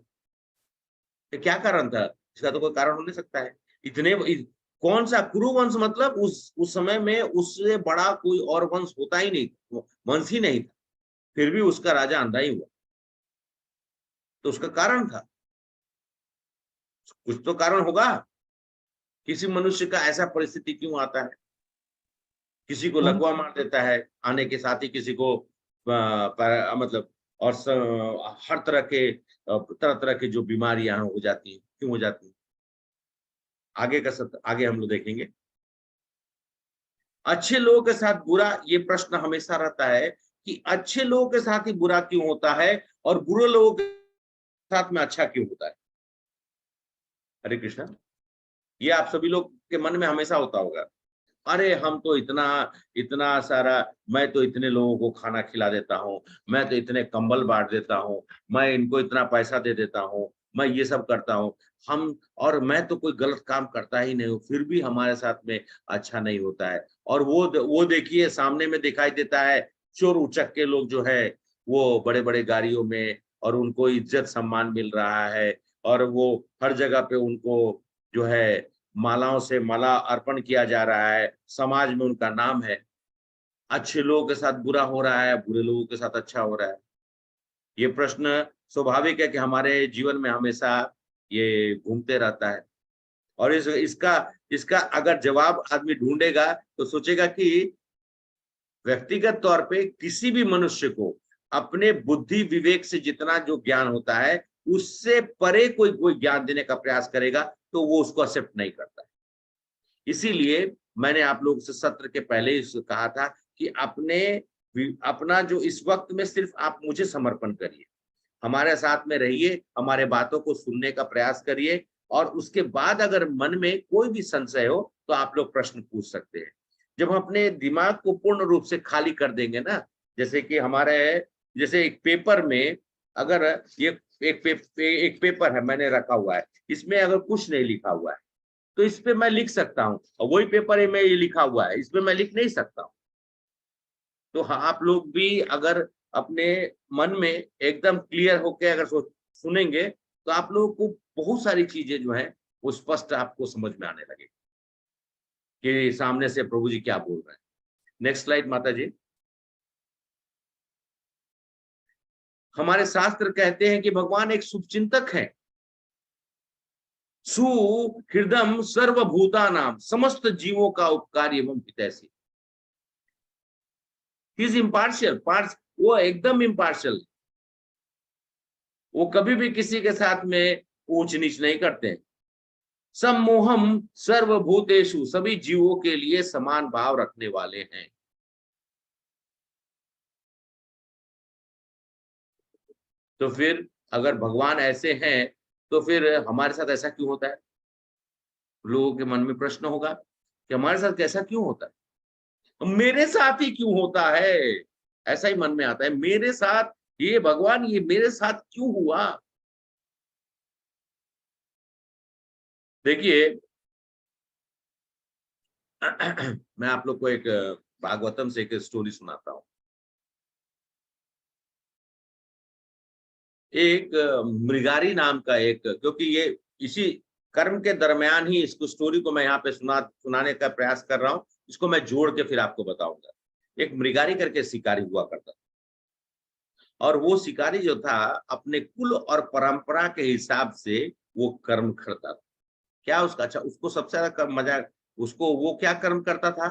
तो क्या कारण था? इसका तो कोई कारण हो नहीं सकता है। कौन सा कुरुवंश, मतलब उस समय में उससे बड़ा कोई और वंश होता ही नहीं, वंश ही नहीं था, फिर भी उसका राजा अंधा ही हुआ। तो उसका कारण था, कुछ तो कारण होगा। किसी मनुष्य का ऐसा परिस्थिति क्यों आता है? किसी को लकवा मार देता है, आने के साथ ही किसी को मतलब, और हर तरह के जो बीमारियां हो जाती हैं, क्यों हो जाती हैं? आगे हम लोग देखेंगे। अच्छे लोगों के साथ बुरा, ये प्रश्न हमेशा रहता है कि अच्छे लोगों के साथ ही बुरा क्यों होता है और बुरे लोगों के साथ में अच्छा क्यों होता है? हरे कृष्णा, ये आप सभी लोग के मन में हमेशा होता होगा। अरे हम तो इतना इतना सारा, मैं तो इतने लोगों को खाना खिला देता हूँ, मैं तो इतने कंबल बांट देता हूँ, मैं इनको इतना पैसा दे देता हूँ, मैं ये सब करता हूँ, हम, और मैं तो कोई गलत काम करता ही नहीं हूँ, फिर भी हमारे साथ में अच्छा नहीं होता है। और वो देखिए सामने में दिखाई देता है, चोर उचक के लोग जो है वो बड़े बड़े गाड़ियों में, और उनको इज्जत सम्मान मिल रहा है, और वो हर जगह पे उनको जो है मालाओं से माला अर्पण किया जा रहा है, समाज में उनका नाम है। अच्छे लोगों के साथ बुरा हो रहा है, बुरे लोगों के साथ अच्छा हो रहा है। ये प्रश्न स्वाभाविक है कि हमारे जीवन में हमेशा ये घूमते रहता है। और इसका इसका अगर जवाब आदमी ढूंढेगा तो सोचेगा कि व्यक्तिगत तौर पे किसी भी मनुष्य को अपने बुद्धि विवेक से जितना जो ज्ञान होता है, उससे परे कोई ज्ञान देने का प्रयास करेगा तो वो उसको एक्सेप्ट नहीं करता है। इसीलिए मैंने आप लोगों से सत्र के पहले ही कहा था कि अपना जो इस वक्त में सिर्फ आप मुझे समर्पण करिए, हमारे साथ में रहिए, हमारे बातों को सुनने का प्रयास करिए, और उसके बाद अगर मन में कोई भी संशय हो तो आप लोग प्रश्न पूछ सकते हैं। जब हम अपने दिमाग को पूर्ण रूप से खाली कर देंगे ना, जैसे कि जैसे एक पेपर में, अगर ये एक पेपर है मैंने रखा हुआ है, इसमें अगर कुछ नहीं लिखा हुआ है तो इस पे मैं लिख सकता हूँ, और वही पेपर में ये लिखा हुआ है, इस पे मैं लिख नहीं सकता हूँ। तो हाँ, आप लोग भी अगर अपने मन में एकदम क्लियर होकर अगर सुनेंगे तो आप लोगों को बहुत सारी चीजें जो है वो स्पष्ट आपको समझ में आने लगेगी कि सामने से प्रभु जी क्या बोल रहे हैं। नेक्स्ट स्लाइड माता जी। हमारे शास्त्र कहते हैं कि भगवान एक शुभचिंतक है, सुहृदम सर्वभूता नाम, समस्त जीवों का उपकारी एवं हितैषी। ही इज इम्पार्शियल, वो एकदम इम्पार्शियल, वो कभी भी किसी के साथ में ऊंच नीच नहीं करते हैं। सम्मोहम सर्वभूतेषु, सभी जीवों के लिए समान भाव रखने वाले हैं। तो फिर अगर भगवान ऐसे हैं तो फिर हमारे साथ ऐसा क्यों होता है? लोगों के मन में प्रश्न होगा कि हमारे साथ कैसा क्यों होता है, मेरे साथ ही क्यों होता है, ऐसा ही मन में आता है, मेरे साथ ये भगवान, ये मेरे साथ क्यों हुआ? देखिए मैं आप लोग को एक भागवतम से एक स्टोरी सुनाता हूं। एक मृगारी नाम का एक, क्योंकि ये इसी कर्म के दरमियान ही इसको स्टोरी को मैं यहाँ पे सुनाने का प्रयास कर रहा हूँ, इसको मैं जोड़ के फिर आपको बताऊंगा। एक मृगारी करके शिकारी हुआ करता था, और वो शिकारी जो था अपने कुल और परंपरा के हिसाब से वो कर्म करता था। क्या उसका, अच्छा उसको सबसे ज्यादा मजा, उसको वो क्या कर्म करता था,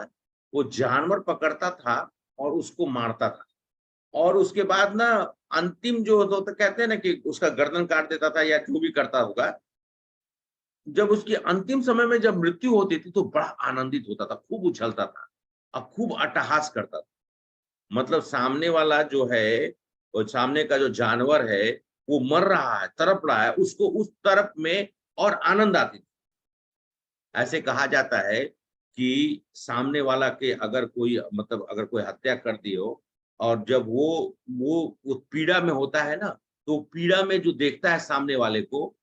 वो जानवर पकड़ता था और उसको मारता था, और उसके बाद ना अंतिम जो तो कहते हैं ना कि उसका गर्दन काट देता था या जो भी करता होगा। जब उसकी अंतिम समय में जब मृत्यु होती थी तो बड़ा आनंदित होता था, खूब उछलता था और खूब अट्टहास करता था। मतलब सामने वाला जो है, और सामने का जो जानवर है वो मर रहा है, तड़प रहा है, उसको उस तरफ में और आनंद आती थी। ऐसे कहा जाता है कि सामने वाला के अगर कोई, मतलब अगर कोई हत्या कर दी हो, और जब वो पीड़ा में होता है ना, तो पीड़ा में जो देखता है सामने वाले को,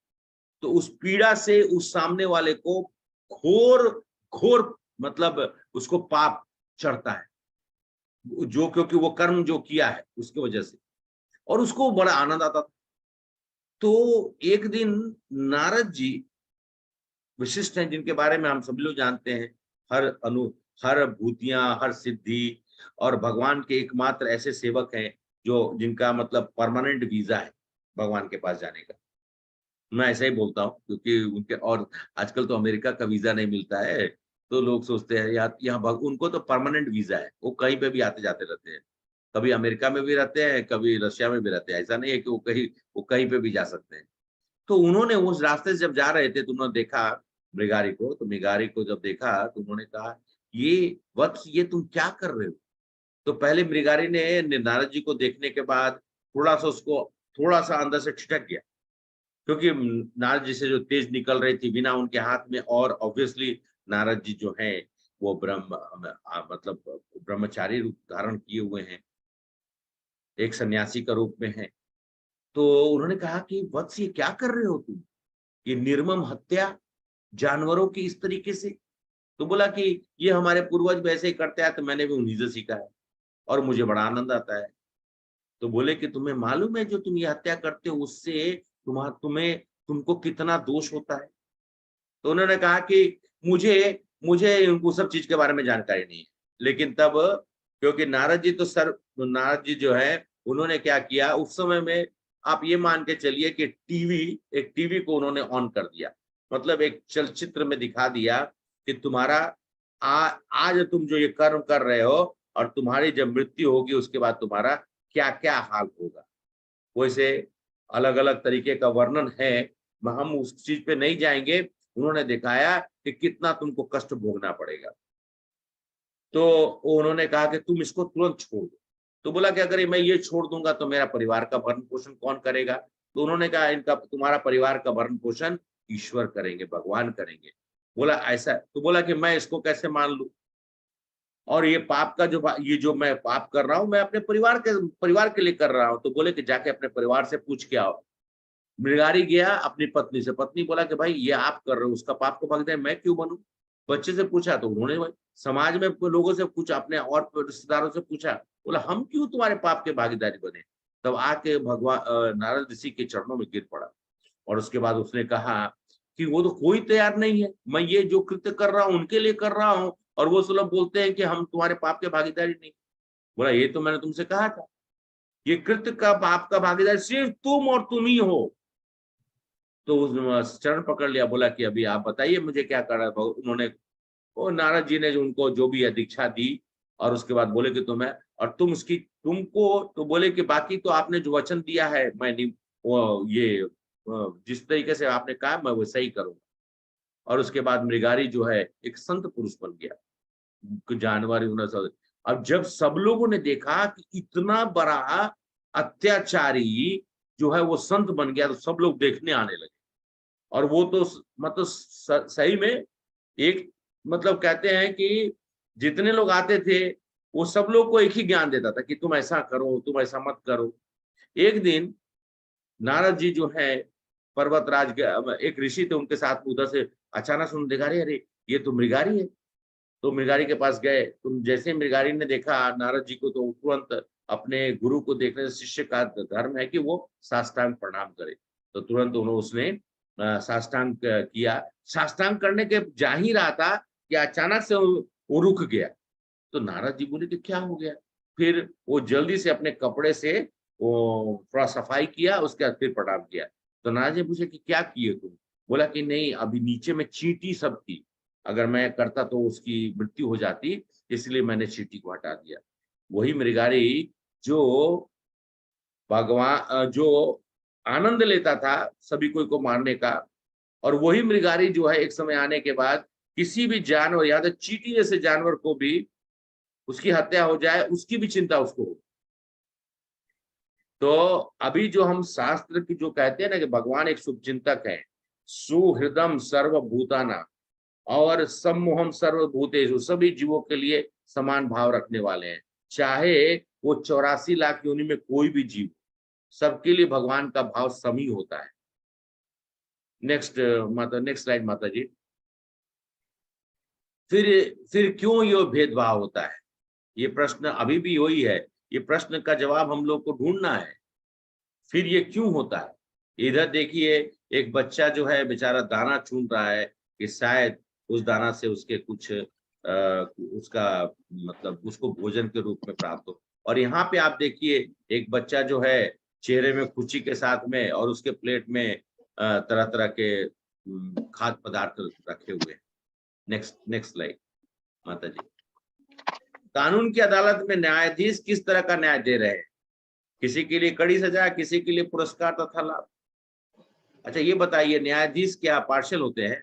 तो उस पीड़ा से उस सामने वाले को घोर घोर, मतलब उसको पाप चढ़ता है, जो क्योंकि वो कर्म जो किया है उसकी वजह से, और उसको बड़ा आनंद आता था। तो एक दिन नारद जी, विशिष्ट हैं जिनके बारे में हम सभी लोग जानते हैं, हर भूतियां, हर सिद्धि, और भगवान के एकमात्र ऐसे सेवक हैं जो जिनका मतलब परमानेंट वीजा है भगवान के पास जाने का। मैं ऐसा ही बोलता हूँ क्योंकि उनके, और आजकल तो अमेरिका का वीजा नहीं मिलता है, तो लोग सोचते हैं यहाँ उनको तो परमानेंट वीजा है, वो कहीं पे भी आते जाते रहते हैं, कभी अमेरिका में भी रहते हैं, कभी रशिया में भी रहते हैं, ऐसा नहीं है कि वो कहीं पे भी जा सकते हैं। तो उन्होंने उस रास्ते से जब जा रहे थे तो उन्होंने देखा मृगारी को, तो मृगारी को जब देखा तो उन्होंने कहा, ये वत्स, ये तुम क्या कर रहे हो? तो पहले मृगारी ने नारद जी को देखने के बाद थोड़ा सा अंदर से ठिठक गया, क्योंकि नारद जी से जो तेज निकल रही थी बिना उनके हाथ में, और ऑब्वियसली नारद जी जो हैं वो मतलब ब्रह्मचारी रूप धारण किए हुए हैं, एक सन्यासी का रूप में है। तो उन्होंने कहा कि वत्स ये क्या कर रहे हो तुम, ये निर्मम हत्या जानवरों की इस तरीके से। तो बोला कि ये हमारे पूर्वज वैसे ही करते आए, तो मैंने भी उन्हीं से सीखा है और मुझे बड़ा आनंद आता है। तो बोले कि तुम्हें मालूम है जो तुम ये हत्या करते हो उससे तुमको कितना दोष होता है। तो उन्होंने कहा कि मुझे मुझे उनको सब चीज के बारे में जानकारी नहीं है। लेकिन तब क्योंकि नारद जी जो है उन्होंने क्या किया उस समय में, आप ये मान के चलिए कि एक टीवी को उन्होंने ऑन कर दिया, मतलब एक चलचित्र में दिखा दिया कि तुम्हारा आज तुम जो ये कर्म कर रहे हो और तुम्हारी जब मृत्यु होगी उसके बाद तुम्हारा क्या क्या हाल होगा। वैसे अलग अलग तरीके का वर्णन है, हम उस चीज पे नहीं जाएंगे। उन्होंने दिखाया कि कितना तुमको कष्ट भोगना पड़ेगा। तो उन्होंने कहा कि तुम इसको तुरंत छोड़ दो। तो बोला कि अगर मैं ये छोड़ दूंगा तो मेरा परिवार का भरण पोषण कौन करेगा। तो उन्होंने कहा तुम्हारा परिवार का भरण पोषण ईश्वर करेंगे, भगवान करेंगे। बोला ऐसा, तो बोला कि मैं इसको कैसे मान लूं, और ये पाप का ये जो मैं पाप कर रहा हूं मैं अपने परिवार के लिए कर रहा हूं। तो बोले कि जाके अपने परिवार से पूछ के आओ। मृगारी गया अपनी पत्नी से, पत्नी बोला कि भाई ये आप कर रहे हो उसका पाप को भागते हैं, मैं क्यों बनूं। बच्चे से पूछा तो उन्होंने समाज में लोगों से पूछा, अपने और रिश्तेदारों से पूछा, बोला हम क्यों तुम्हारे पाप के भागीदारी बने। तब आके भगवान नारद ऋषि के चरणों में गिर पड़ा और उसके बाद उसने कहा कि वो तो कोई तैयार नहीं है, मैं ये जो कृत्य कर रहा हूँ उनके लिए कर रहा हूँ और वो सब बोलते हैं कि हम तुम्हारे पाप के भागीदारी नहीं। बोला ये तो मैंने तुमसे कहा था, ये कृत्य का पाप का भागीदार सिर्फ तुम और तुम ही हो। तो उस चरण पकड़ लिया, बोला कि अभी आप बताइए मुझे क्या करना है। उन्होंने नारद जी ने उनको जो भी है दीक्षा दी और उसके बाद बोले कि तुम्हें और तुमको तो बोले कि बाकी तो आपने जो वचन दिया है मैं जिस तरीके से आपने कहा मैं वैसा ही करूंगा। और उसके बाद मृगारी जो है एक संत पुरुष बन गया, जानवर। अब जब सब लोगों ने देखा कि इतना बड़ा अत्याचारी जो है वो संत बन गया, तो सब लोग देखने आने लगे। और वो तो मतलब सही में एक मतलब कहते हैं कि जितने लोग आते थे वो सब लोग को एक ही ज्ञान देता था कि तुम ऐसा करो, तुम ऐसा मत करो। एक दिन नारद जी जो है पर्वतराज एक ऋषि थे उनके साथ उधर से अचानक सुन देखा, अरे ये तो मृगारी है। तो मृगारी के पास गए। तुम जैसे मृगारी ने देखा नारद जी को तो तुरंत अपने गुरु को देखने से, शिष्य का धर्म है कि वो साष्टांग प्रणाम करे। तो तुरंत उसने साष्टांग किया। साष्टांग करने के जा ही रहा था कि अचानक से वो रुक गया। तो नारद जी बोले कि क्या हो गया। फिर वो जल्दी से अपने कपड़े से वो थोड़ा सफाई किया, उसके बाद फिर प्रणाम किया। तो नारद जी पूछे कि क्या किए तुम। बोला कि नहीं, अभी नीचे में चींटी सब थी, अगर मैं करता तो उसकी मृत्यु हो जाती, इसलिए मैंने चींटी को हटा दिया। वही मृगारी जो भगवान जो आनंद लेता था सभी को मारने का, और वही मृगारी जो है एक समय आने के बाद किसी भी जानवर, या तो चींटी जैसे जानवर को भी उसकी हत्या हो जाए उसकी भी चिंता उसको हो। तो अभी जो हम शास्त्र की जो कहते हैं ना कि भगवान एक शुभचिंतक है, सुहृदम सर्वभूताना और सम्मोहम सर्वभूतेषु, सभी जीवों के लिए समान भाव रखने वाले हैं। चाहे वो 84 लाख योनि में कोई भी जीव, सबके लिए भगवान का भाव समी होता है। नेक्स्ट स्लाइड माता जी। फिर क्यों ये भेदभाव होता है, ये प्रश्न अभी भी वही है। ये प्रश्न का जवाब हम लोग को ढूंढना है। फिर ये क्यों होता है। इधर देखिए एक बच्चा जो है बेचारा दाना चुन रहा है कि शायद उस दाना से उसके कुछ उसका मतलब उसको भोजन के रूप में प्राप्त हो। और यहाँ पे आप देखिए एक बच्चा जो है चेहरे में खुशी के साथ में और उसके प्लेट में तरह तरह के खाद्य पदार्थ रखे हुए हैं। नेक्स्ट स्लाइड माता जी। कानून की अदालत में न्यायाधीश किस तरह का न्याय दे रहे हैं, किसी के लिए कड़ी सजा, किसी के लिए पुरस्कार तथा लाभ। अच्छा ये बताइए, न्यायाधीश क्या पार्शियल होते हैं?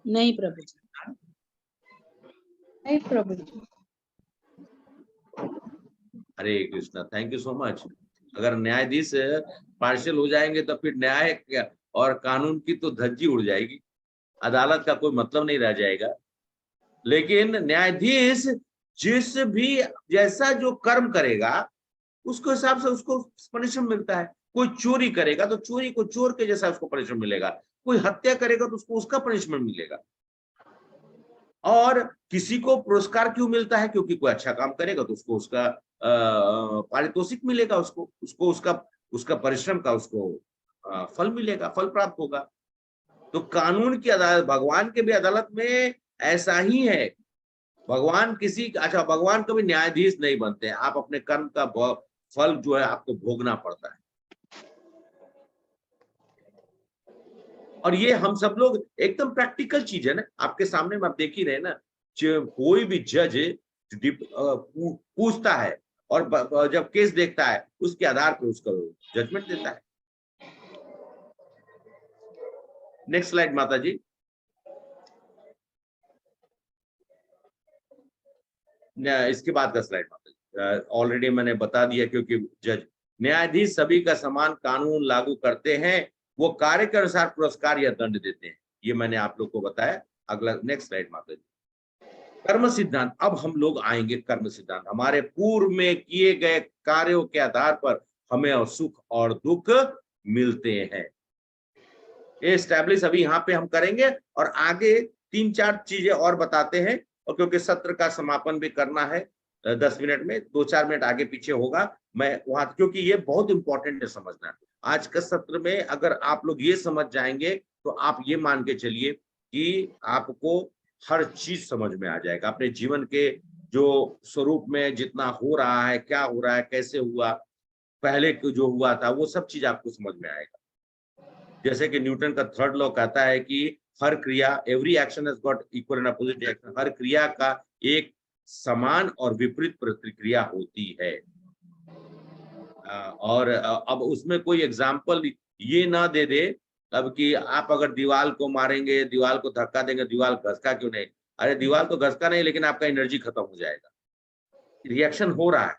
नहीं प्रभु जी, नहीं प्रभु जी। Hare Krishna, thank you so much. अगर न्यायाधीश पार्शियल हो जाएंगे तो फिर न्याय और कानून की तो धज्जी उड़ जाएगी, अदालत का कोई मतलब नहीं रह जाएगा। लेकिन न्यायाधीश जिस भी जैसा जो कर्म करेगा उसके हिसाब से उसको पनिशमेंट मिलता है। कोई चोरी करेगा तो चोरी को चोर के जैसा उसको पनिशमेंट मिलेगा, कोई हत्या करेगा तो उसको उसका पनिशमेंट मिलेगा। और किसी को पुरस्कार क्यों मिलता है? क्योंकि कोई अच्छा काम करेगा तो उसको उसका पारितोषिक मिलेगा, उसको उसका परिश्रम का उसको फल मिलेगा, फल प्राप्त होगा। तो कानून की अदालत, भगवान के भी अदालत में ऐसा ही है। भगवान भगवान कभी न्यायाधीश नहीं बनते हैं। आप अपने कर्म का फल जो है आपको भोगना पड़ता है। और ये हम सब लोग एकदम प्रैक्टिकल चीज है ना, आपके सामने में आप देख ही रहे ना। कोई भी जज पूछता है और जब केस देखता है उसके आधार पर उसका जजमेंट देता है। नेक्स्ट स्लाइड माता जी। इसके बाद का स्लाइड माता जी, ऑलरेडी मैंने बता दिया। क्योंकि जज न्यायाधीश सभी का समान कानून लागू करते हैं, वो कार्य के अनुसार पुरस्कार या दंड देते हैं। ये मैंने आप लोग को बताया। अगला नेक्स्ट स्लाइड माता जी। कर्म सिद्धांत। अब हम लोग आएंगे कर्म सिद्धांत। हमारे पूर्व में किए गए कार्यों के आधार पर हमें सुख और दुख मिलते हैं। ये एस्टैब्लिश अभी यहाँ पे हम करेंगे और आगे 3-4 चीजें और बताते हैं। और क्योंकि सत्र का समापन भी करना है 10 मिनट में, 2-4 मिनट आगे पीछे होगा मैं वहां, क्योंकि ये बहुत इंपॉर्टेंट है समझना। आज का सत्र में अगर आप लोग ये समझ जाएंगे तो आप ये मान के चलिए कि आपको हर चीज समझ में आ जाएगा। अपने जीवन के जो स्वरूप में जितना हो रहा है, क्या हो रहा है, कैसे हुआ, पहले जो हुआ था, वो सब चीज आपको समझ में आएगा। जैसे कि न्यूटन का थर्ड लॉ कहता है कि हर क्रिया, every action has got equal and opposite reaction. हर क्रिया का एक समान और विपरीत प्रतिक्रिया होती है। और अब उसमें कोई एग्जाम्पल ये ना दे दे अब कि आप अगर दीवार को मारेंगे, दीवार को धक्का देंगे, दीवार घसका क्यों नहीं? अरे दीवार तो घसका नहीं, लेकिन आपका एनर्जी खत्म हो जाएगा, रिएक्शन हो रहा है।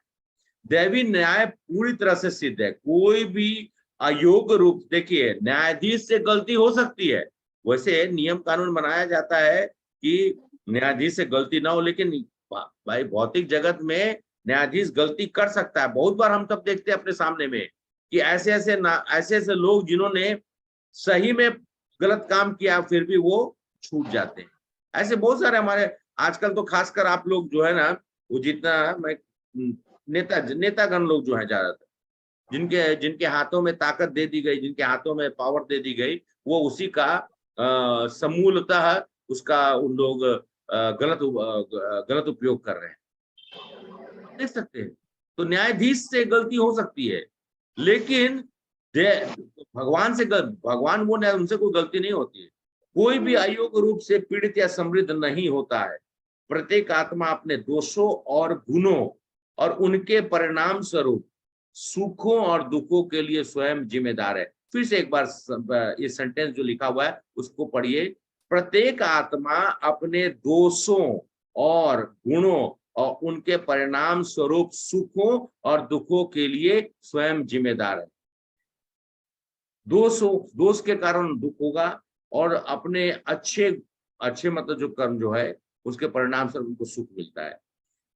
दैवी न्याय पूरी तरह से सिद्ध है। कोई भी अयोग्य रूप, देखिए न्यायाधीश से गलती हो सकती है, वैसे नियम कानून बनाया जाता है कि न्यायाधीश से गलती ना हो, लेकिन भाई भौतिक जगत में न्यायाधीश गलती कर सकता है। बहुत बार हम तब देखते हैं अपने सामने में कि ऐसे ऐसे लोग जिन्होंने सही में गलत काम किया फिर भी वो छूट जाते हैं। ऐसे बहुत सारे हमारे आजकल तो खासकर आप लोग जो है ना, वो जितना मैं नेतागण लोग जो है ज्यादातर, जिनके हाथों में ताकत दे दी गई, जिनके हाथों में पावर दे दी गई, वो उसी का समूलतः उसका उन लोग गलत उपयोग कर रहे हैं, देख सकते हैं। तो न्यायाधीश से गलती हो सकती है, लेकिन भगवान वो न्याय, उनसे कोई गलती नहीं होती है। कोई भी अयोग्य रूप से पीड़ित या समृद्ध नहीं होता है। प्रत्येक आत्मा अपने दोषों और गुणों और उनके परिणाम स्वरूप सुखों और दुखों के लिए स्वयं जिम्मेदार है। फिर से एक बार ये सेंटेंस जो लिखा हुआ है उसको पढ़िए। प्रत्येक आत्मा अपने दोषों और गुणों और उनके परिणाम स्वरूप सुखों और दुखों के लिए स्वयं जिम्मेदार है। दोष के कारण दुख होगा और अपने अच्छे मतलब जो कर्म जो है उसके परिणाम से उनको सुख मिलता है।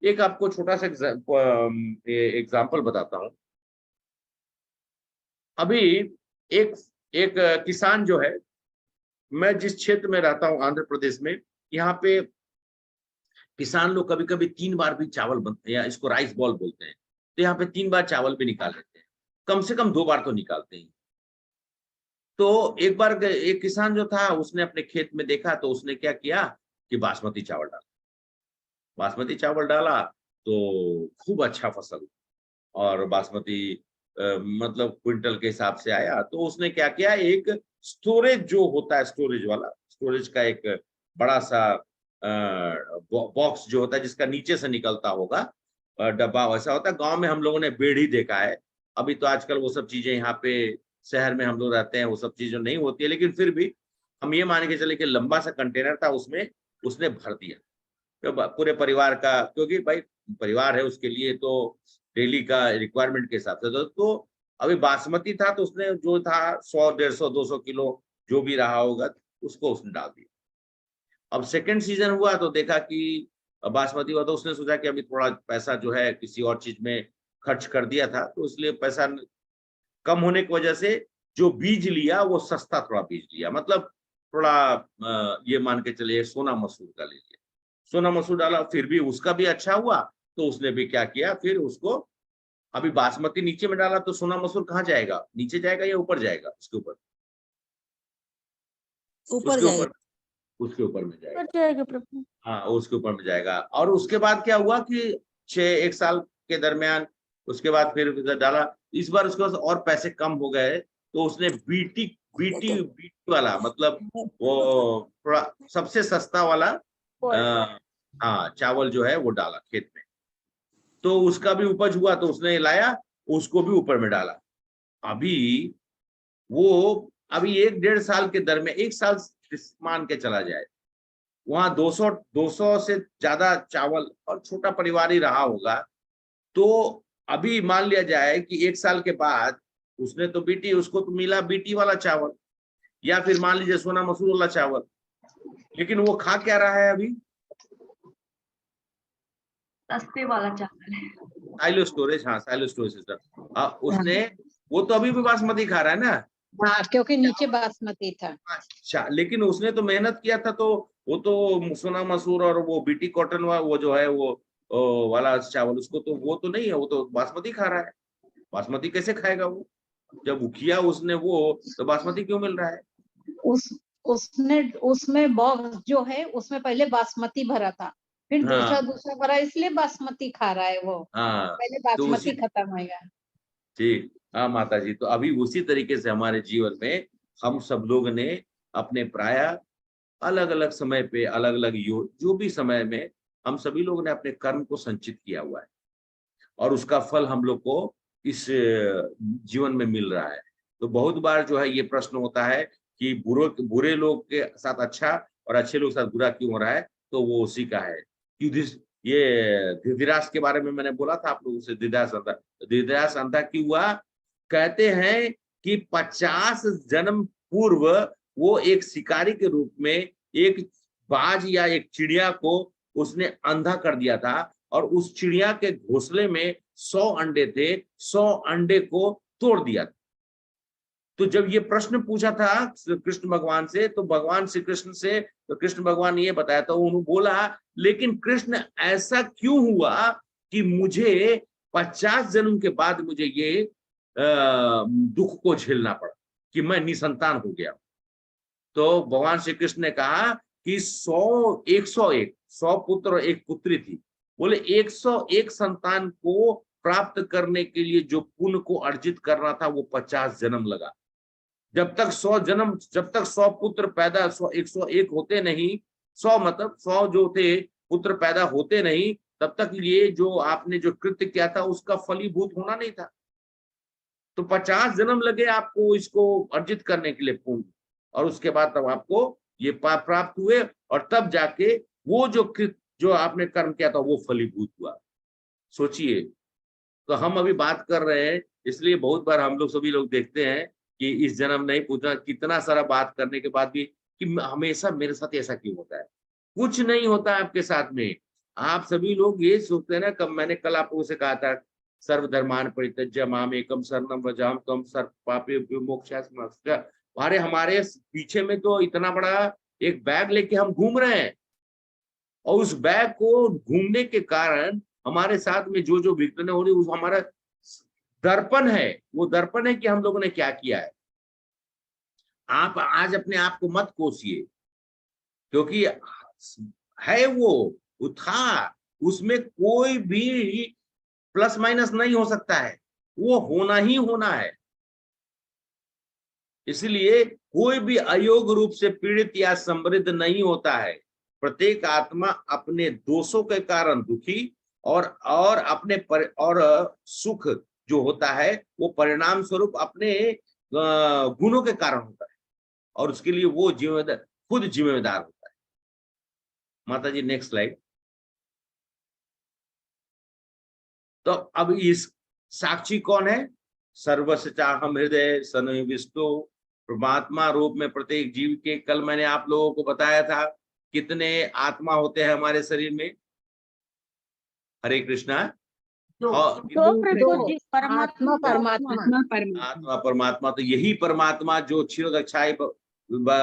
एक आपको छोटा सा एग्जाम्पल बताता हूं। अभी एक किसान जो है, मैं जिस क्षेत्र में रहता हूं आंध्र प्रदेश में, यहाँ पे किसान लोग कभी कभी 3 बार भी चावल बनते हैं, या इसको राइस बॉल बोलते हैं। तो यहाँ पे 3 बार चावल भी निकाल लेते हैं, कम से कम 2 बार तो निकालते हैं। तो एक बार एक किसान जो था उसने अपने खेत में देखा, तो उसने क्या किया कि बासमती चावल डाला तो खूब अच्छा फसल, और बासमती मतलब क्विंटल के हिसाब से आया। तो उसने क्या किया, एक स्टोरेज जो होता है, स्टोरेज का एक बड़ा सा बॉक्स जो होता है जिसका नीचे से निकलता होगा डब्बा, वैसा होता है। गांव में हम लोगों ने बेड़ी देखा है। अभी तो आजकल वो सब चीजें यहाँ पे शहर में हम लोग रहते हैं, वो सब चीजें नहीं होती है, लेकिन फिर भी हम ये मान के चले कि लंबा सा कंटेनर था, उसमें उसने भर दिया तो पूरे परिवार का, क्योंकि भाई परिवार है उसके लिए तो डेली का रिक्वायरमेंट के हिसाब से। तो अभी बासमती था तो उसने जो था 100, 150, 200 किलो जो भी रहा होगा उसको उसने डाल दिया। अब सेकंड सीजन हुआ तो देखा कि बासमती हुआ, तो उसने सोचा कि अभी थोड़ा पैसा जो है किसी और चीज में खर्च कर दिया था, तो इसलिए पैसा कम होने की वजह से जो बीज लिया वो सस्ता थोड़ा बीज लिया, मतलब थोड़ा ये मान के चलिए सोना मसूर का ले लिया। सोना मसूर डाला, फिर भी उसका भी अच्छा हुआ, तो उसने भी क्या किया, फिर उसको अभी बासमती नीचे में डाला तो सोना मसूर कहाँ जाएगा, नीचे जाएगा या ऊपर जाएगा, उसके ऊपर ऊपर जाएगा। उसके ऊपर में जाएगा। ऊपर जाएगा प्रभु। हाँ, उसके ऊपर में जाएगा। और उसके बाद क्या हुआ कि 1 साल के दरमियान उसके बाद फिर डाला, इस बार उसके पास और पैसे कम हो गए, तो उसने बीटी बीटी बीटी वाला, मतलब वो थोड़ा सबसे सस्ता वाला हाँ चावल जो है वो डाला खेत में, तो उसका भी उपज हुआ, तो उसने लाया, उसको भी ऊपर में डाला। अभी वो अभी 1-1.5 साल के दरमियान, 1 साल मान के चला जाए, वहां 200 से ज्यादा चावल, और छोटा परिवार ही रहा होगा, तो अभी मान लिया जाए कि 1 साल के बाद उसने तो बीटी, उसको तो मिला बीटी वाला चावल, या फिर मान लीजिए सोना मसूर वाला चावल, लेकिन वो खा क्या रहा है अभी, सस्ते वाला चावल है। साइलो स्टोरेज, हाँ साइलो स्टोरेज सिस्टम। उसने वो तो अभी भी बासमती खा रहा है ना। हाँ, क्योंकि नीचे बासमती था। अच्छा, लेकिन उसने तो मेहनत किया था, तो वो तो सोना मसूर और वो बीटी कॉटन वो जो है वो वाला चावल, उसको तो वो तो नहीं है, वो तो बासमती खा रहा है। बासमती कैसे खाएगा वो, जब किया उसने वो, तो बासमती क्यों मिल रहा है? उसने उसमें बॉक्स जो है उसमें पहले बासमती भरा था, फिर हाँ दूसरा भरा, इसलिए बासमती खा रहा है वो। हाँ, पहले तो बासमती उसी, खत्म होगा। ठीक, हाँ माता जी, तो अभी उसी तरीके से हमारे जीवन में हम सब लोग ने अपने प्राय अलग अलग समय पे, अलग अलग जो भी समय में हम सभी लोगों ने अपने कर्म को संचित किया हुआ है, और उसका फल हम लोग को इस जीवन में मिल रहा है। तो बहुत बार जो है ये प्रश्न होता है कि बुरे लोग के साथ अच्छा और अच्छे लोग के साथ बुरा क्यों हो रहा है, तो वो उसी का है। ये धृतराष्ट्र के बारे में मैंने बोला था आप लोगों से, धृतराष्ट्र अंधा क्यों हुआ, कहते हैं कि 50 जन्म पूर्व वो एक शिकारी के रूप में एक बाज या एक चिड़िया को उसने अंधा कर दिया था, और उस चिड़िया के घोंसले में 100 अंडे थे, 100 अंडे को तोड़ दिया था। तो जब ये प्रश्न पूछा था कृष्ण भगवान से, तो भगवान श्री कृष्ण से, तो कृष्ण भगवान ने ये बताया था, उन्होंने बोला लेकिन कृष्ण ऐसा क्यों हुआ कि मुझे 50 जन्म के बाद मुझे ये दुख को झेलना पड़ा कि मैं निसंतान हो गया। तो भगवान श्री कृष्ण ने कहा कि 100 पुत्र और एक पुत्री थी, बोले 101 संतान को प्राप्त करने के लिए जो पुण्य को अर्जित करना था वो 50 जन्म लगा। जब तक 100 पुत्र पैदा 101 होते नहीं, 100 मतलब 100 जो थे पुत्र पैदा होते नहीं, तब तक ये जो आपने जो कृत्य किया था उसका फलीभूत होना नहीं था। तो 50 जन्म लगे आपको इसको अर्जित करने के लिए पुण्य, और उसके बाद तब आपको ये प्राप्त हुए, और तब जाके वो जो आपने कर्म किया था वो फलीभूत हुआ। सोचिए, तो हम अभी बात कर रहे हैं, इसलिए बहुत बार हम लोग सभी लोग देखते हैं कि इस जन्म नहीं पूछना, कितना सारा बात करने के बाद भी कि हमेशा मेरे साथ ऐसा क्यों होता है। कुछ नहीं होता आपके साथ में। आप सभी लोग ये सोचते हैं ना, कब मैंने कल आप लोगों से कहा था सर्वधर्मान परित्यज्य माम एकम शरणम व्रजाम त्वं सर्व पापेभ्यो मोक्षाय। अरे हमारे पीछे में तो इतना बड़ा एक बैग लेके हम घूम रहे हैं, और उस बैग को घूमने के कारण हमारे साथ में जो जो विघटन हो रही है, हमारा दर्पण है। वो दर्पण है कि हम लोगों ने क्या किया है। आप आज अपने आप को मत कोसिए, क्योंकि है वो था, उसमें कोई भी प्लस माइनस नहीं हो सकता है, वो होना ही होना है। इसलिए कोई भी अयोग्य रूप से पीड़ित या समृद्ध नहीं होता है। प्रत्येक आत्मा अपने दोषों के कारण दुखी और अपने और सुख जो होता है वो परिणाम स्वरूप अपने गुणों के कारण होता है, और उसके लिए वो खुद जिम्मेदार होता है। माता जी नेक्स्ट स्लाइड। तो अब इस साक्षी कौन है? सर्वस्य चाहम हृदय सन्निविष्टो, परमात्मा रूप में प्रत्येक जीव के, कल मैंने आप लोगों को बताया था कितने आत्मा होते हैं हमारे शरीर में? हरे कृष्णा। दो। और दो प्रभु जी, आत्मा परमात्मा। आत्मा परमात्मा, तो यही परमात्मा जो क्षीरोदक्षाय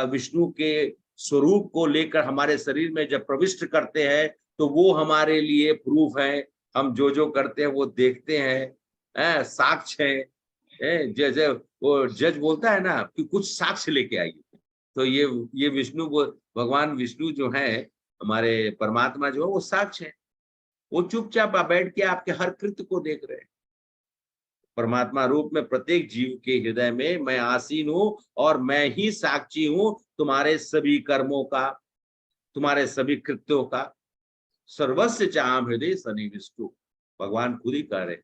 विष्णु के स्वरूप को लेकर हमारे शरीर में जब प्रविष्ट करते हैं तो वो हमारे लिए प्रूफ है। हम जो करते हैं वो देखते हैं, साक्ष्य है। जैसे वो जज बोलता है ना कि कुछ साक्ष्य लेके आइए, तो ये विष्णु भगवान विष्णु जो है, हमारे परमात्मा जो है वो साक्ष्य है। वो चुपचाप बैठ के आपके हर कृत्य को देख रहे हैं। परमात्मा रूप में प्रत्येक जीव के हृदय में मैं आसीन हूं और मैं ही साक्षी हूं तुम्हारे सभी कर्मों का, तुम्हारे सभी कृत्यों का। सर्वस्व चाहम हृदय सन्निविष्टु, भगवान खुद ही कह रहे।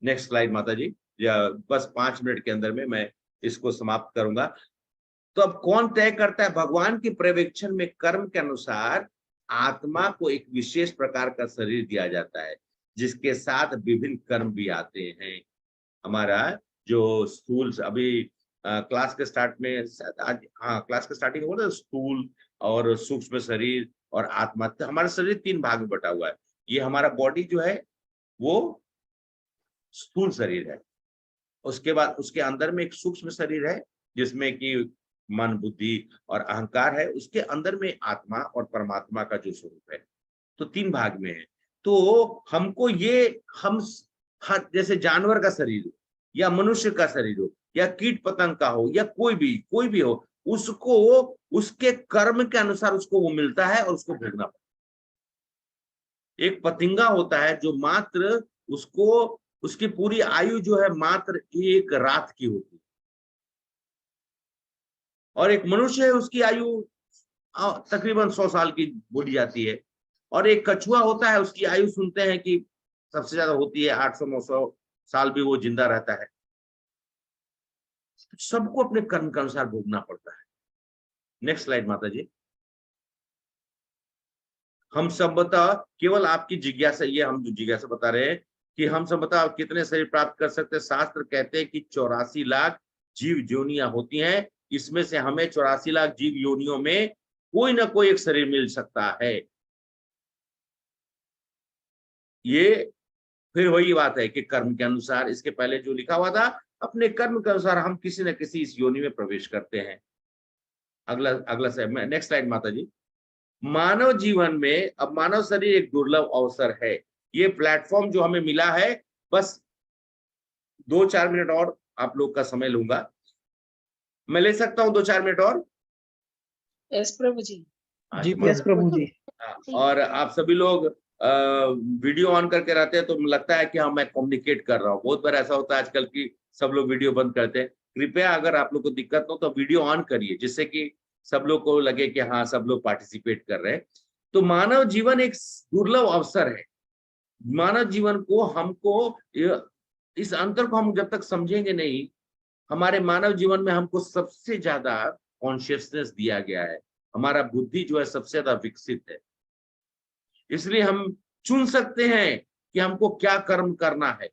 नेक्स्ट स्लाइड माता जी, या बस 5 मिनट के अंदर में मैं इसको समाप्त करूंगा। तो अब कौन तय करता है? भगवान के पर्यवेक्षण में कर्म के अनुसार आत्मा को एक विशेष प्रकार का शरीर दिया जाता है, जिसके साथ विभिन्न कर्म भी आते हैं। हमारा जो स्थूल, अभी क्लास के स्टार्ट में आज, हाँ क्लास के स्टार्टिंग में बोला स्थूल और सूक्ष्म शरीर और आत्मा। तो हमारा शरीर 3 भाग में बटा हुआ है। ये हमारा बॉडी जो है वो स्थूल शरीर है। उसके बाद उसके अंदर में एक सूक्ष्म शरीर है जिसमें कि मन, बुद्धि और अहंकार है। उसके अंदर में आत्मा और परमात्मा का जो स्वरूप है, तो 3 भाग में है। तो हमको ये हम जैसे जानवर का शरीर हो या मनुष्य का शरीर हो या कीट पतंग का हो या कोई भी हो, उसको उसके कर्म के अनुसार उसको वो मिलता है और उसको भोगना पड़ता है। एक पतंगा होता है जो मात्र उसको, उसकी पूरी आयु जो है मात्र 1 रात की होती है, और एक मनुष्य है उसकी आयु तकरीबन 100 साल की बोली जाती है। और एक कछुआ होता है, उसकी आयु सुनते हैं कि सबसे ज्यादा होती है 800-900 साल भी वो जिंदा रहता है। सबको अपने कर्म के अनुसार भोगना पड़ता है। नेक्स्ट स्लाइड माता जी। हम सब बता, केवल आपकी जिज्ञासा, ये हम जो जिज्ञासा बता रहे हैं कि हम सब बता कितने शरीर प्राप्त कर सकते हैं। शास्त्र कहते हैं कि 84 लाख जीव योनियां होती हैं। इसमें से हमें 84 लाख जीव योनियों में कोई ना कोई एक शरीर मिल सकता है। ये फिर वही बात है कि कर्म के अनुसार, इसके पहले जो लिखा हुआ था, अपने कर्म के अनुसार हम किसी न किसी इस योनि में प्रवेश करते हैं। अगला नेक्स्ट स्लाइड माता जी। मानव जीवन में अब मानव शरीर एक दुर्लभ अवसर है। ये प्लेटफॉर्म जो हमें मिला है, बस 2-4 मिनट और आप लोग का समय लूंगा। मैं ले सकता हूं 2-4 मिनट और? यस प्रभु जी। जी यस प्रभु जी। और आप सभी लोग वीडियो ऑन करके रहते हैं तो लगता है कि हाँ मैं कम्युनिकेट कर रहा हूँ। बहुत बार ऐसा होता है आजकल की सब लोग वीडियो बंद करते हैं। कृपया अगर आप लोग को दिक्कत हो तो वीडियो ऑन करिए, जिससे कि सब लोग को लगे कि हाँ सब लोग पार्टिसिपेट कर रहे हैं। तो मानव जीवन एक दुर्लभ अवसर है। मानव जीवन को, हमको इस अंतर को हम जब तक समझेंगे नहीं, हमारे मानव जीवन में हमको सबसे ज्यादा कॉन्शियसनेस दिया गया है। हमारा बुद्धि जो है सबसे ज्यादा विकसित है। इसलिए हम चुन सकते हैं कि हमको क्या कर्म करना है।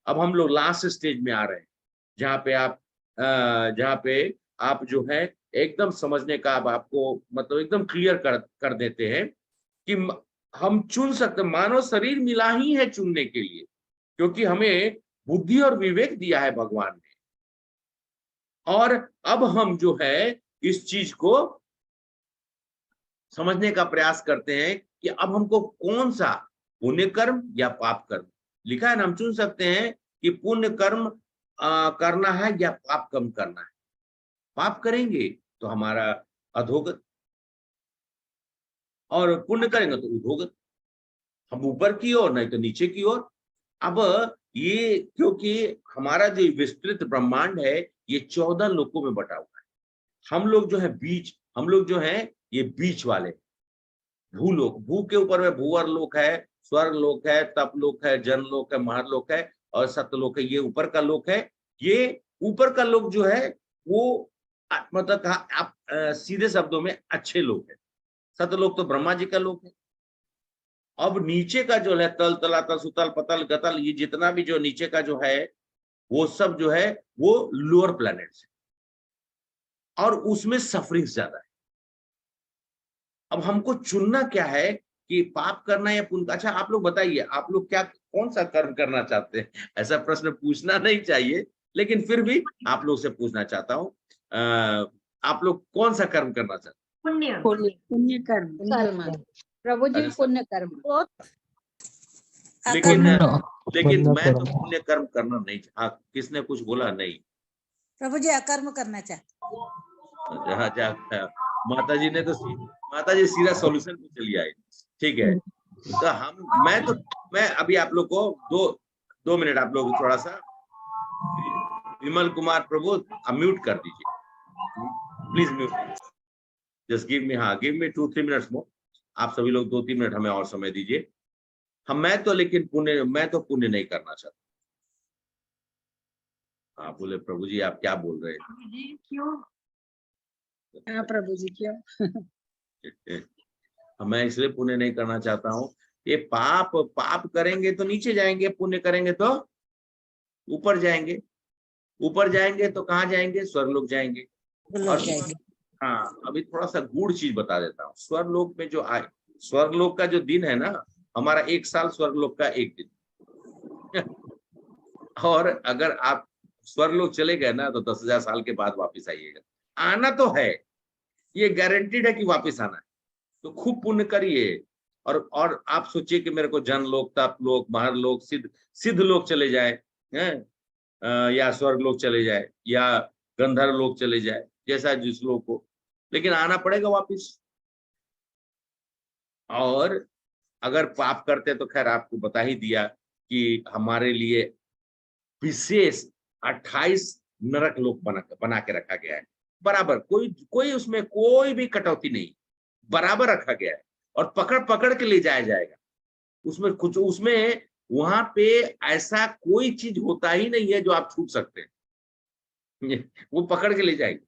अब हम लोग लास्ट स्टेज में आ रहे हैं, जहाँ पे आप जो है एकदम समझने का, अब आपको मतलब एकदम क्लियर कर देते हैं कि हम चुन सकते। मानव शरीर मिला ही है चुनने के लिए, क्योंकि हमें बुद्धि और विवेक दिया है भगवान ने। और अब हम जो है इस चीज को समझने का प्रयास करते हैं कि अब हमको कौन सा पुण्य कर्म या पाप कर्म लिखा है ना, हम चुन सकते हैं कि पुण्य कर्म करना है या पाप कर्म करना है। पाप करेंगे तो हमारा अधोगत, और पुण्य करेंगे तो उधोगत, हम ऊपर की ओर नहीं तो नीचे की ओर। अब ये क्योंकि हमारा जो विस्तृत ब्रह्मांड है ये 14 लोकों में बटा हुआ है। हम लोग जो है बीच, हम लोग जो है ये बीच वाले भूलोक, भू के ऊपर में भूवर लोक है, स्वर्ग लोक है, तप लोक है, जन लोक है, महरलोक है और सत्यलोक है। ये ऊपर का लोक है। ये ऊपर का लोक जो है वो मतलब कहा आप सीधे शब्दों में अच्छे लोग हैं। सत्यलोक तो ब्रह्मा जी का लोक है। अब नीचे का जो है तल, तलातल, सुतल, पतल, गतल, ये जितना भी जो नीचे का जो है वो सब जो है वो लोअर प्लैनेट्स है, और उसमें सफरिंग ज्यादा है। अब हमको चुनना क्या है कि पाप करना या पुण्य। अच्छा आप लोग बताइए, आप लोग क्या कौन सा कर्म करना चाहते हैं? ऐसा प्रश्न पूछना नहीं चाहिए, लेकिन फिर भी आप लोग से पूछना चाहता हूँ, आप लोग कौन सा कर्म करना चाहते पुण्य। पुण्य कर्म। कर्म प्रभु जी, अच्छा, पुण्य कर्म। हैं? लेकिन पुण्य मैं तो कर्म। पुण्य कर्म करना नहीं हाँ, किसने कुछ बोला? नहीं, प्रभु जी अकर्म करना चाहते। जहाँ जहाँ माता जी ने तो माता जी सीधा सॉल्यूशन पे चली आई। ठीक है, तो मैं अभी आप लोग को दो मिनट आप लोग थोड़ा सा विमल कुमार प्रभु म्यूट कर दीजिए please, mute. Just give me 2-3 minutes more. आप सभी लोग 2-3 मिनट हमें और समय दीजिए। मैं तो पुण्य नहीं करना चाहता। आप बोले प्रभु जी आप क्या बोल रहे हैं? जी क्यों? हाँ प्रभु जी क्यों? मैं इसलिए पुण्य नहीं करना चाहता हूँ, ये पाप करेंगे तो नीचे जाएंगे, पुण्य करेंगे तो ऊपर जाएंगे। ऊपर जाएंगे तो कहाँ जाएंगे? स्वर्गलोक जाएंगे। और हाँ, अभी थोड़ा सा गूढ़ चीज बता देता हूँ। स्वर्गलोक में जो स्वर्गलोक का जो दिन है ना, हमारा 1 साल स्वर्गलोक का 1 दिन। और अगर आप स्वर्गलोक चले गए ना तो 10,000 साल के बाद वापस आइएगा। आना तो है, ये गारंटीड है कि वापस आना है। तो खूब पुण्य करिए। और आप सोचिए कि मेरे को जनलोक, तपलोक, महरलोक, सिद्ध लोक चले जाए हैं, या स्वर्ग लोक चले जाए, या गंधर्व लोक चले जाए, जैसा जिस लोक को, लेकिन आना पड़ेगा वापिस। और अगर पाप करते तो खैर आपको बता ही दिया कि हमारे लिए विशेष 28 नरक लोक बना के रखा गया है। बराबर, कोई उसमें कोई भी कटौती नहीं, बराबर रखा गया है। और पकड़ के ले जाया जाएगा। उसमें वहां पे ऐसा कोई चीज होता ही नहीं है जो आप छूट सकते हैं। वो पकड़ के ले जाएगी।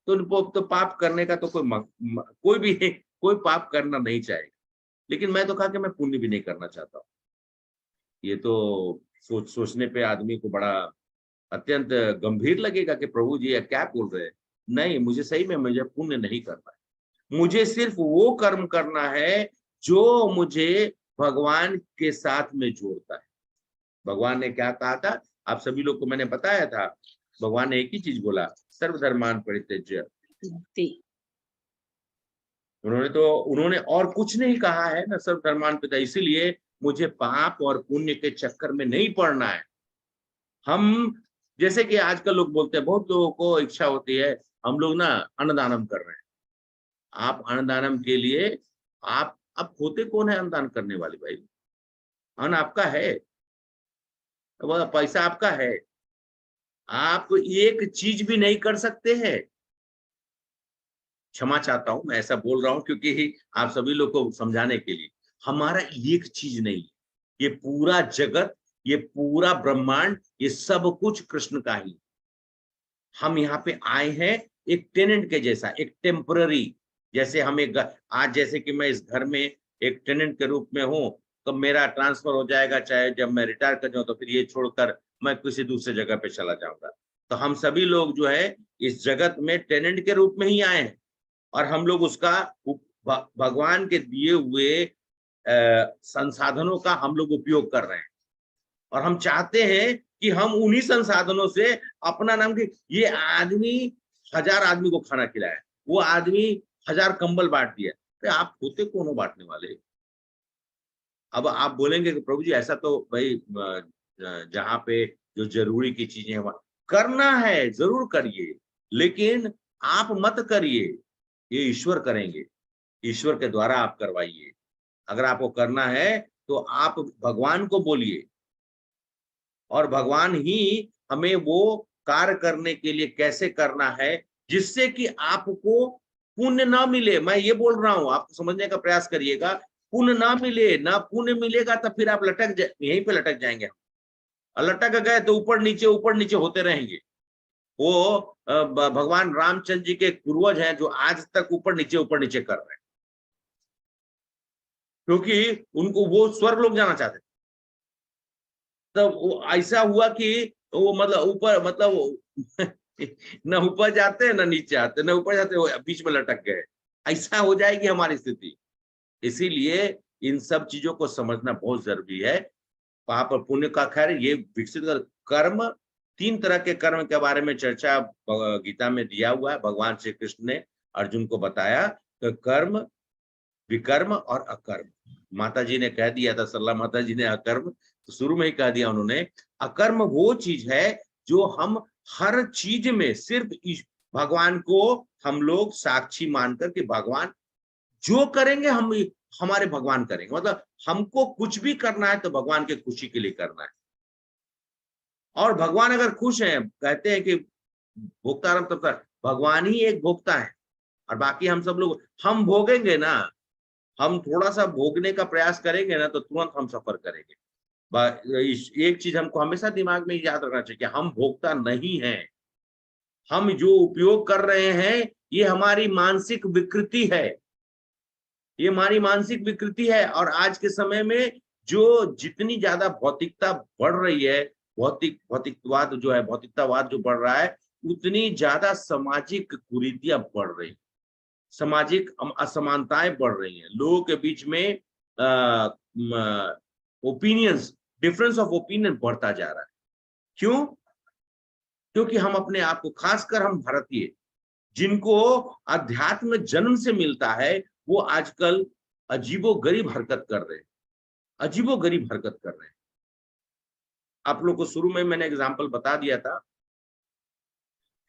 तो पाप करने का तो कोई पाप करना नहीं चाहेगा। लेकिन मैं तो कहा कि मैं पुण्य भी नहीं करना चाहता हूँ। ये तो सोचने पे आदमी को बड़ा अत्यंत गंभीर लगेगा कि प्रभु जी क्या बोल रहे हैं। नहीं, मुझे सही में मुझे पुण्य नहीं करना है। मुझे सिर्फ वो कर्म करना है जो मुझे भगवान के साथ में जोड़ता है। भगवान ने क्या कहा था? आप सभी लोग को मैंने बताया था। भगवान ने एक ही चीज बोला, सर्वधर्मान परित्यज्य। उन्होंने और कुछ नहीं कहा है ना, सर्वधर्मान परित्यज्य। इसीलिए मुझे पाप और पुण्य के चक्कर में नहीं पड़ना है। हम जैसे कि आजकल लोग बोलते हैं, बहुत लोगों को इच्छा होती है, हम लोग ना अन्नदानम कर रहे हैं। आप अन्नदानम के लिए आप अब होते कौन है अन्नदान करने वाले? भाई, अन्न आपका है, पैसा आपका है, आप एक चीज भी नहीं कर सकते हैं। क्षमा चाहता हूं, मैं ऐसा बोल रहा हूं क्योंकि आप सभी लोग को समझाने के लिए। हमारा एक चीज नहीं, ये पूरा जगत, ये पूरा ब्रह्मांड, ये सब कुछ कृष्ण का ही। हम यहाँ पे आए हैं एक टेनेंट के जैसा, एक टेम्पररी। जैसे हम आज जैसे कि मैं इस घर में एक टेनेंट के रूप में हूँ, तो मेरा ट्रांसफर हो जाएगा, चाहे जब मैं रिटायर कर जाऊं तो फिर ये छोड़कर मैं किसी दूसरे जगह पे चला जाऊंगा। तो हम सभी लोग जो है इस जगत में टेनेंट के रूप में ही आए हैं। और हम लोग उसका भगवान के दिए हुए संसाधनों का हम लोग उपयोग कर रहे हैं। और हम चाहते हैं कि हम उन्हीं संसाधनों से अपना नाम की, ये आदमी 1000 आदमी को खाना खिलाया, वो आदमी 1000 कंबल बांट दिया। अरे आप होते कौन हो बांटने वाले? अब आप बोलेंगे कि प्रभु जी ऐसा तो भाई जहाँ पे जो जरूरी की चीजें करना है जरूर करिए, लेकिन आप मत करिए, ये ईश्वर करेंगे। ईश्वर के द्वारा आप करवाइए। अगर आपको करना है तो आप भगवान को बोलिए, और भगवान ही हमें वो कार्य करने के लिए कैसे करना है जिससे कि आपको पुण्य ना मिले। मैं ये बोल रहा हूं, आप समझने का प्रयास करिएगा। पुण्य ना मिले, ना पुण्य मिलेगा तो फिर आप यहीं पे लटक जाएंगे। लटक गए तो ऊपर नीचे होते रहेंगे। वो भगवान रामचंद्र जी के पूर्वज हैं जो आज तक ऊपर नीचे कर रहे हैं, क्योंकि उनको वो स्वर्ग लोग जाना चाहते। तब ऐसा हुआ कि वो मतलब ऊपर, मतलब न ऊपर जाते न नीचे आते, न ऊपर जाते, वो बीच में लटक गए। ऐसा हो जाएगी हमारी स्थिति। इसीलिए इन सब चीजों को समझना बहुत जरूरी है। पाप और पुण्य का खैर ये विकसित कर्म, 3 तरह के कर्म के बारे में चर्चा गीता में दिया हुआ है। भगवान श्री कृष्ण ने अर्जुन को बताया कि कर्म, विकर्म और अकर्म। माता जी ने कह दिया था, सरला माता जी ने अकर्म, तो शुरू में ही कह दिया उन्होंने। अकर्म वो चीज है जो हम हर चीज में सिर्फ भगवान को हम लोग साक्षी मानकर के भगवान जो करेंगे हम हमारे भगवान करेंगे, मतलब हमको कुछ भी करना है तो भगवान के खुशी के लिए करना है। और भगवान अगर खुश हैं, कहते हैं कि भोक्तारम तथा, भगवान ही एक भोक्ता है और बाकी हम सब लोग हम भोगेंगे ना, हम थोड़ा सा भोगने का प्रयास करेंगे ना तो तुरंत हम सफर करेंगे। एक चीज हमको हमेशा दिमाग में याद रखना चाहिए कि हम भोक्ता नहीं हैं। हम जो उपयोग कर रहे हैं ये हमारी मानसिक विकृति है, ये हमारी मानसिक विकृति है। और आज के समय में जो जितनी ज्यादा भौतिकता बढ़ रही है, भौतिकवाद जो है, भौतिकतावाद जो बढ़ रहा है, उतनी ज्यादा सामाजिक कुरीतियां बढ़ रही, सामाजिक असमानताएं बढ़ रही हैं, लोगों के बीच में ओपिनियंस, डिफरेंस ऑफ ओपिनियन बढ़ता जा रहा है। क्यों? क्योंकि हम अपने आप को, खासकर हम भारतीय जिनको अध्यात्म जन्म से मिलता है, वो आजकल अजीबोगरीब हरकत कर रहे हैं, अजीबोगरीब हरकत कर रहे हैं। आप लोग को शुरू में मैंने एग्जांपल बता दिया था,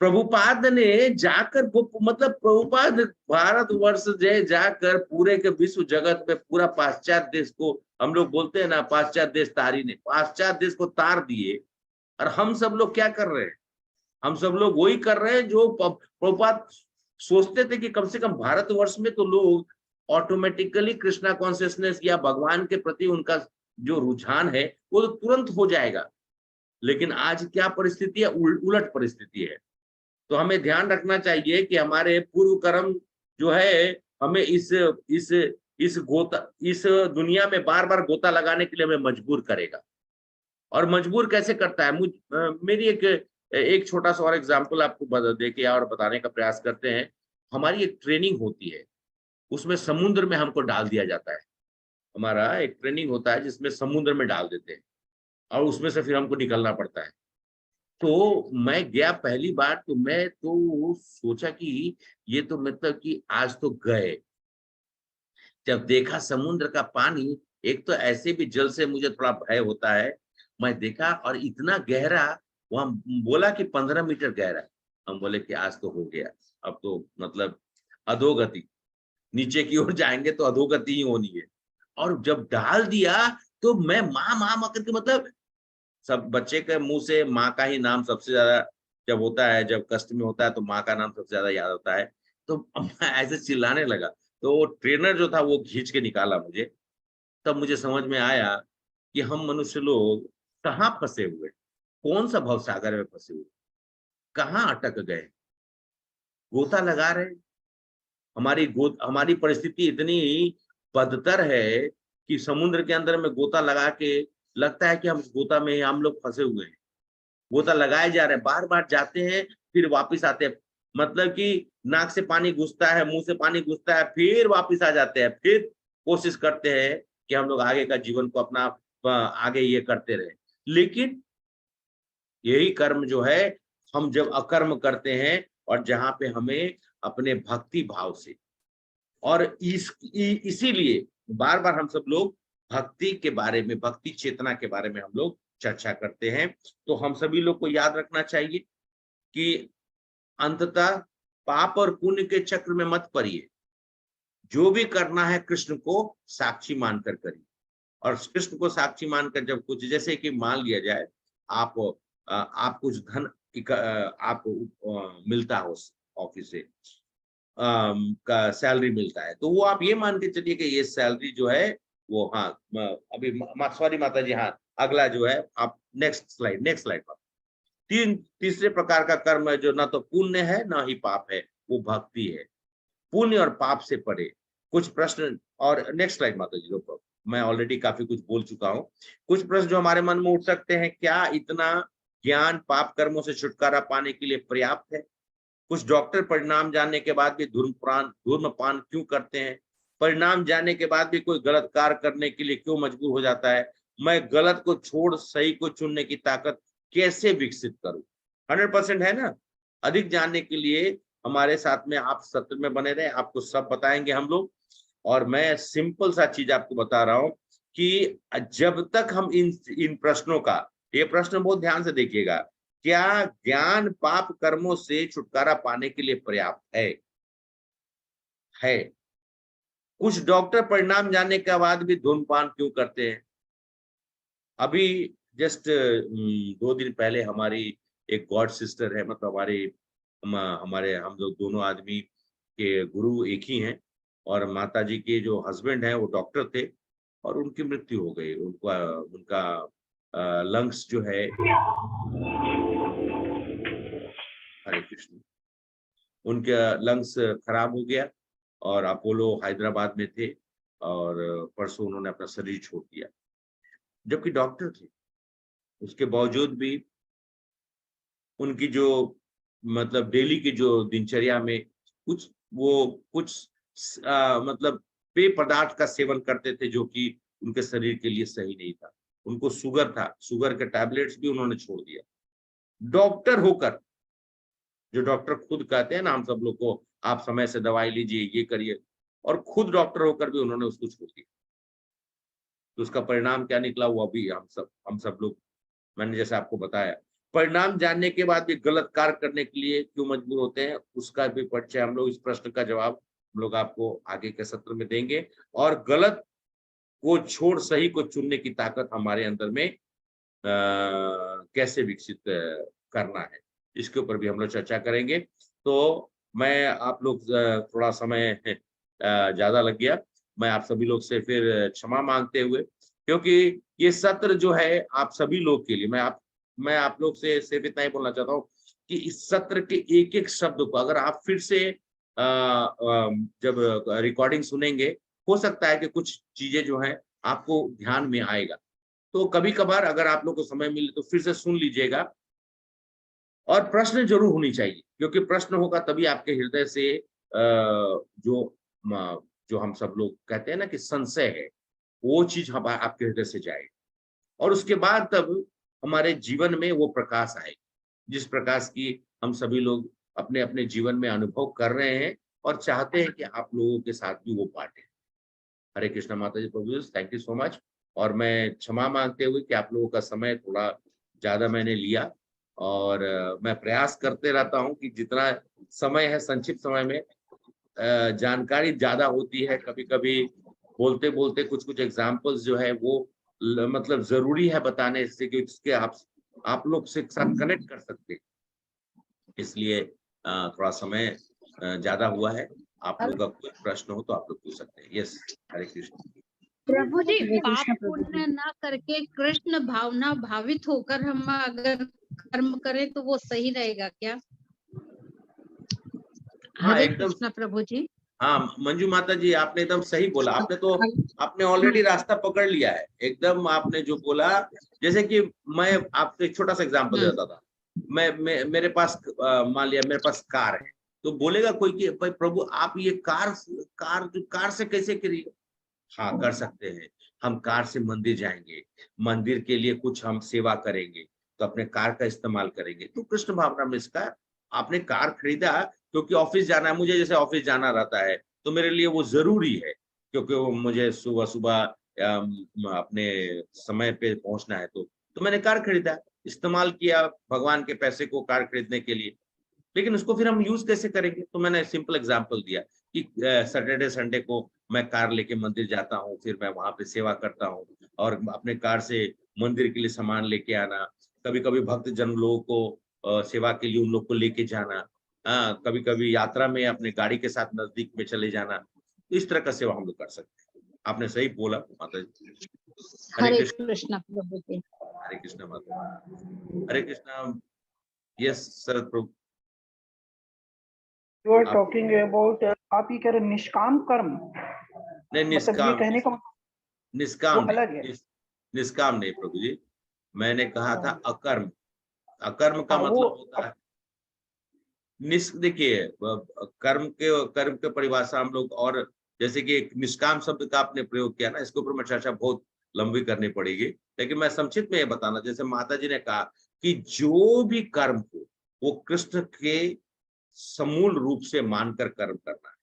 प्रभुपाद ने जाकर, मतलब प्रभुपाद भारतवर्ष जाकर पूरे के विश्व जगत में पूरा पाश्चात्य देश को, हम लोग बोलते हैं ना पाश्चात्य देश तारी ने, पाश्चात्य देश को तार दिए। और हम सब लोग क्या कर रहे हैं? हम सब लोग वही कर रहे हैं जो प्रभुपाद सोचते थे कि कम से कम भारतवर्ष में तो लोग ऑटोमेटिकली कृष्णा कॉन्शियसनेस या भगवान के प्रति उनका जो रुझान है वो तो तुरंत हो जाएगा। लेकिन आज क्या परिस्थिति है? उलट परिस्थिति है। तो हमें ध्यान रखना चाहिए कि हमारे पूर्व कर्म जो है हमें इस दुनिया में बार बार गोता लगाने के लिए हमें मजबूर करेगा। और मजबूर कैसे करता है? मेरी एक छोटा सा और एग्जाम्पल आपको देके और बताने का प्रयास करते हैं। हमारी एक ट्रेनिंग होती है, उसमें समुद्र में हमको डाल दिया जाता है। हमारा एक ट्रेनिंग होता है जिसमें समुद्र में डाल देते हैं और उसमें से फिर हमको निकलना पड़ता है। तो मैं गया पहली बार, तो मैं तो सोचा कि ये तो मतलब कि आज तो गए। जब देखा समुद्र का पानी, एक तो ऐसे भी जल से मुझे थोड़ा भय होता है, मैं देखा और इतना गहरा, वहां बोला कि 15 मीटर गहरा। हम बोले कि आज तो हो गया, अब तो मतलब अधोगति, नीचे की ओर जाएंगे तो अधोगति ही होनी है। और जब डाल दिया तो मैं माँ करके, मतलब सब बच्चे के मुंह से माँ का ही नाम सबसे ज्यादा जब होता है, जब कष्ट में होता है तो माँ का नाम सबसे ज्यादा याद होता है। तो मैं ऐसे चिल्लाने लगा, तो वो ट्रेनर जो था वो खींच के निकाला मुझे। तब मुझे समझ में आया कि हम मनुष्य लोग कहाँ फंसे हुए, कौन सा भवसागर में फंसे हुए, कहाँ अटक गए, गोता लगा रहे। हमारी परिस्थिति इतनी बदतर है कि समुद्र के अंदर में गोता लगा के लगता है कि हम गोता में हम लोग फंसे हुए हैं। गोता लगाए जा रहे हैं, बार बार जाते हैं फिर वापिस आते हैं, मतलब कि नाक से पानी घुसता है, मुंह से पानी घुसता है, फिर वापिस आ जाते हैं, फिर कोशिश करते हैं कि हम लोग आगे का जीवन को अपना आगे ये करते रहे। लेकिन यही कर्म जो है, हम जब अकर्म करते हैं और जहां पे हमें अपने भक्ति भाव से, और इसीलिए बार बार हम सब लोग भक्ति के बारे में, भक्ति चेतना के बारे में हम लोग चर्चा करते हैं। तो हम सभी लोग को याद रखना चाहिए कि अंततः पाप और पुण्य के चक्र में मत पड़िए। जो भी करना है कृष्ण को साक्षी मानकर करिए। और कृष्ण को साक्षी मानकर जब कुछ, जैसे कि मान लिया जाए आप कुछ धन आपको मिलता हो ऑफिस से, का सैलरी मिलता है, तो वो आप ये मान के चलिए कि ये सैलरी जो है वो, हाँ अभी सॉरी माता जी, हाँ अगला जो है आप नेक्स्ट स्लाइड पर, तीसरे प्रकार का कर्म है जो ना तो पुण्य है ना ही पाप है, वो भक्ति है। पुण्य और पाप से परे कुछ प्रश्न, और नेक्स्ट स्लाइड माता जी, रोको, मैं ऑलरेडी काफी कुछ बोल चुका हूँ। कुछ प्रश्न जो हमारे मन में उठ सकते हैं, क्या इतना ज्ञान पाप कर्मों से छुटकारा पाने के लिए पर्याप्त है? कुछ डॉक्टर परिणाम जानने के बाद भी धूम्रपान क्यों करते हैं? परिणाम जानने के बाद भी कोई गलत कार्य करने के लिए क्यों मजबूर हो जाता है? मैं गलत को छोड़ सही को चुनने की ताकत कैसे विकसित करूं? 100% है ना। अधिक जानने के लिए हमारे साथ में आप सत्र में बने रहे, आपको सब बताएंगे हम लोग। और मैं सिंपल सा चीज आपको बता रहा हूं कि जब तक हम इन प्रश्नों का, ये प्रश्न बहुत ध्यान से देखिएगा, क्या ज्ञान पाप कर्मों से छुटकारा पाने के लिए पर्याप्त है? कुछ डॉक्टर परिणाम जानने के बाद भी धूम्रपान क्यों करते हैं? अभी जस्ट 2 दिन पहले हमारी एक गॉड सिस्टर है, मतलब हमारे हम लोग दोनों आदमी के गुरु एक ही हैं, और माता जी के जो हस्बैंड हैं वो डॉक्टर थे और उनकी मृत्यु हो गई। उनका लंग्स जो है, हरे कृष्ण, उनका लंग्स खराब हो गया और अपोलो हैदराबाद में थे और परसों उन्होंने अपना शरीर छोड़ दिया, जबकि डॉक्टर थे। उसके बावजूद भी उनकी जो मतलब डेली की जो दिनचर्या में कुछ मतलब पेय पदार्थ का सेवन करते थे जो कि उनके शरीर के लिए सही नहीं था। उनको शुगर था, शुगर के टैबलेट्स भी उन्होंने छोड़ दिया। डॉक्टर होकर, जो डॉक्टर खुद कहते हैं ना हम सब लोग को, आप समय से दवाई लीजिए, ये करिए, और खुद डॉक्टर होकर भी उन्होंने उसको छोड़ दिया। तो उसका परिणाम क्या निकला वो अभी हम सब लोग, मैंने जैसे आपको बताया, परिणाम जानने के बाद भी गलत कार्य करने के लिए क्यों मजबूर होते हैं, उसका भी परिचय हम लोग, इस प्रश्न का जवाब हम लोग आपको आगे के सत्र में देंगे। और गलत को छोड़ सही को चुनने की ताकत हमारे अंदर में कैसे विकसित करना है, इसके ऊपर भी हम लोग चर्चा करेंगे। तो मैं आप लोग थोड़ा समय ज्यादा लग गया, मैं आप सभी लोग से फिर क्षमा मांगते हुए, क्योंकि ये सत्र जो है आप सभी लोग के लिए, मैं आप लोग से सिर्फ इतना ही बोलना चाहता हूँ कि इस सत्र के एक एक शब्द को अगर आप फिर से जब रिकॉर्डिंग सुनेंगे, हो सकता है कि कुछ चीजें जो हैं आपको ध्यान में आएगा। तो कभी कभार अगर आप लोग को समय मिले तो फिर से सुन लीजिएगा, और प्रश्न जरूर होनी चाहिए, क्योंकि प्रश्न होगा तभी आपके हृदय से जो हम सब लोग कहते हैं ना कि संशय है, वो चीज आपके हृदय से जाए, और उसके बाद तब हमारे जीवन में वो प्रकाश आए, जिस प्रकाश की हम सभी लोग अपने अपने जीवन में अनुभव कर रहे हैं और चाहते हैं कि आप लोगों के साथ भी वो बांटे। हरे कृष्णा माता जी, प्रभु, थैंक यू सो मच। और मैं क्षमा मांगते हुए कि आप लोगों का समय थोड़ा ज्यादा मैंने लिया, और मैं प्रयास करते रहता हूं कि जितना समय है, संक्षिप्त समय में जानकारी ज्यादा होती है। कभी कभी बोलते बोलते कुछ एग्जाम्पल्स जो है वो मतलब जरूरी है बताने से, कि उसके आप लोग से साथ कनेक्ट कर सकते हैं, इसलिए थोड़ा समय ज्यादा हुआ है। आप लोगों का कोई प्रश्न हो तो आप लोग पूछ सकते हैं। यस, हरे कृष्ण। प्रभु जी, पाप पुण्य ना करके कृष्ण भावना भावित होकर हम अगर कर्म करें तो वो सही रहेगा क्या? हरे कृष्ण प्रभु जी। हाँ मंजू माता जी, आपने एकदम सही बोला। आपने ऑलरेडी रास्ता पकड़ लिया है एकदम। आपने जो बोला, जैसे कि मैं आपको एक छोटा सा एग्जांपल देता था। मेरे पास मान लिया मेरे पास कार है, तो बोलेगा कोई कि भाई प्रभु आप ये कार से कैसे करिए? हाँ, कर सकते हैं। हम कार से मंदिर जाएंगे, मंदिर के लिए कुछ हम सेवा करेंगे, तो अपने कार का इस्तेमाल करेंगे। तो कृष्ण भावना में इसका, आपने कार खरीदा क्योंकि ऑफिस जाना है, मुझे जैसे ऑफिस जाना रहता है तो मेरे लिए वो जरूरी है, क्योंकि वो मुझे सुबह सुबह अपने समय पे पहुंचना है। तो मैंने कार खरीदा, इस्तेमाल किया भगवान के पैसे को कार खरीदने के लिए। लेकिन उसको फिर हम यूज कैसे करेंगे? तो मैंने सिंपल एग्जांपल दिया कि सैटरडे संडे को मैं कार लेके मंदिर जाता हूँ, फिर मैं वहां पे सेवा करता हूँ, और अपने कार से मंदिर के लिए सामान लेके आना, कभी कभी भक्त जन लोगों को सेवा के लिए उन लोग को लेके जाना, कभी कभी यात्रा में अपने गाड़ी के साथ नजदीक में चले जाना। तो इस तरह का सेवा हम लोग कर सकते हैं। आपने सही बोला माता जी। हरे कृष्ण प्रभु जी। हरे कृष्ण माता। हरे कृष्ण। यस सर प्रभु। You are talking about आप ये कह रहे निष्काम कर्म? नहीं, मतलब ये कहने का निष्काम अलग है। निष्काम नहीं प्रभु जी, मैंने कहा था अकर्म। अकर्म का मतलब होता है देखिए कर्म के परिभाषा हम लोग, और जैसे कि एक निष्काम शब्द का आपने प्रयोग किया ना, इसके ऊपर में चर्चा बहुत लंबी करनी पड़ेगी, लेकिन मैं संक्षिप्त में ये बताना, जैसे माता जी ने कहा कि जो भी कर्म हो वो कृष्ण के समूल रूप से मानकर कर्म करना है।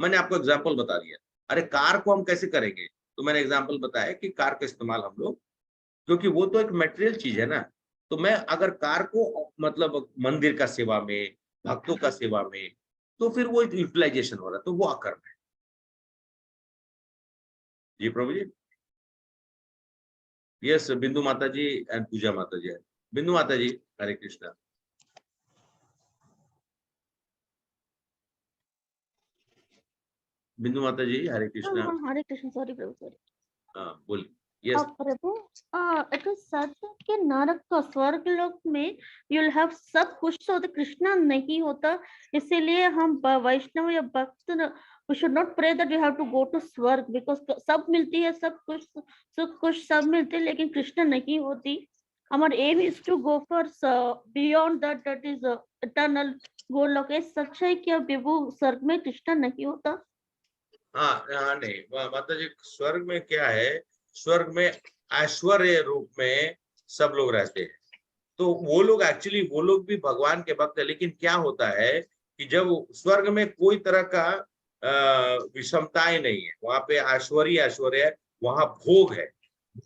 मैंने आपको एग्जाम्पल बता दिया। अरे कार को हम कैसे करेंगे, तो मैंने एग्जाम्पल बताया कि कार का इस्तेमाल हम लोग, क्योंकि वो तो एक मटेरियल चीज है ना, तो मैं अगर कार को मतलब मंदिर का सेवा में, भक्तों का सेवा में, तो फिर वो यूटिलाइजेशन हो रहा है, तो वो अकर्म है। जी प्रभु जी। यस, बिंदु माता जी एंड पूजा माता जी। बिंदु माता जी, हरे कृष्णा। बिंदु माता जी, हरे कृष्णा। हरे कृष्ण, सॉरी प्रभु, सॉरी। हाँ बोलिए। Yes Prabhu, it is such कि नरक का स्वर्ग लोक में you'll have सब कुछ, तो कृष्णा नहीं होता, इसीलिए हम वैष्णव या भक्त we should not pray that we have to go to स्वर्ग, because सब मिलती है, सब कुछ सुख कुछ सब मिलती है, लेकिन कृष्णा नहीं होती। हमारा aim is to go for beyond that, that is eternal Golok. सच है कि विभु स्वर्ग में कृष्णा नहीं होता? हाँ नहीं माता जी, स्वर्ग में क्या है, स्वर्ग में ऐश्वर्य रूप में सब लोग रहते हैं, तो वो लोग एक्चुअली वो लोग भी भगवान के भक्त है, लेकिन क्या होता है कि जब स्वर्ग में कोई तरह का विषमताएं नहीं है, वहां पे ऐश्वर्य है, वहां भोग है,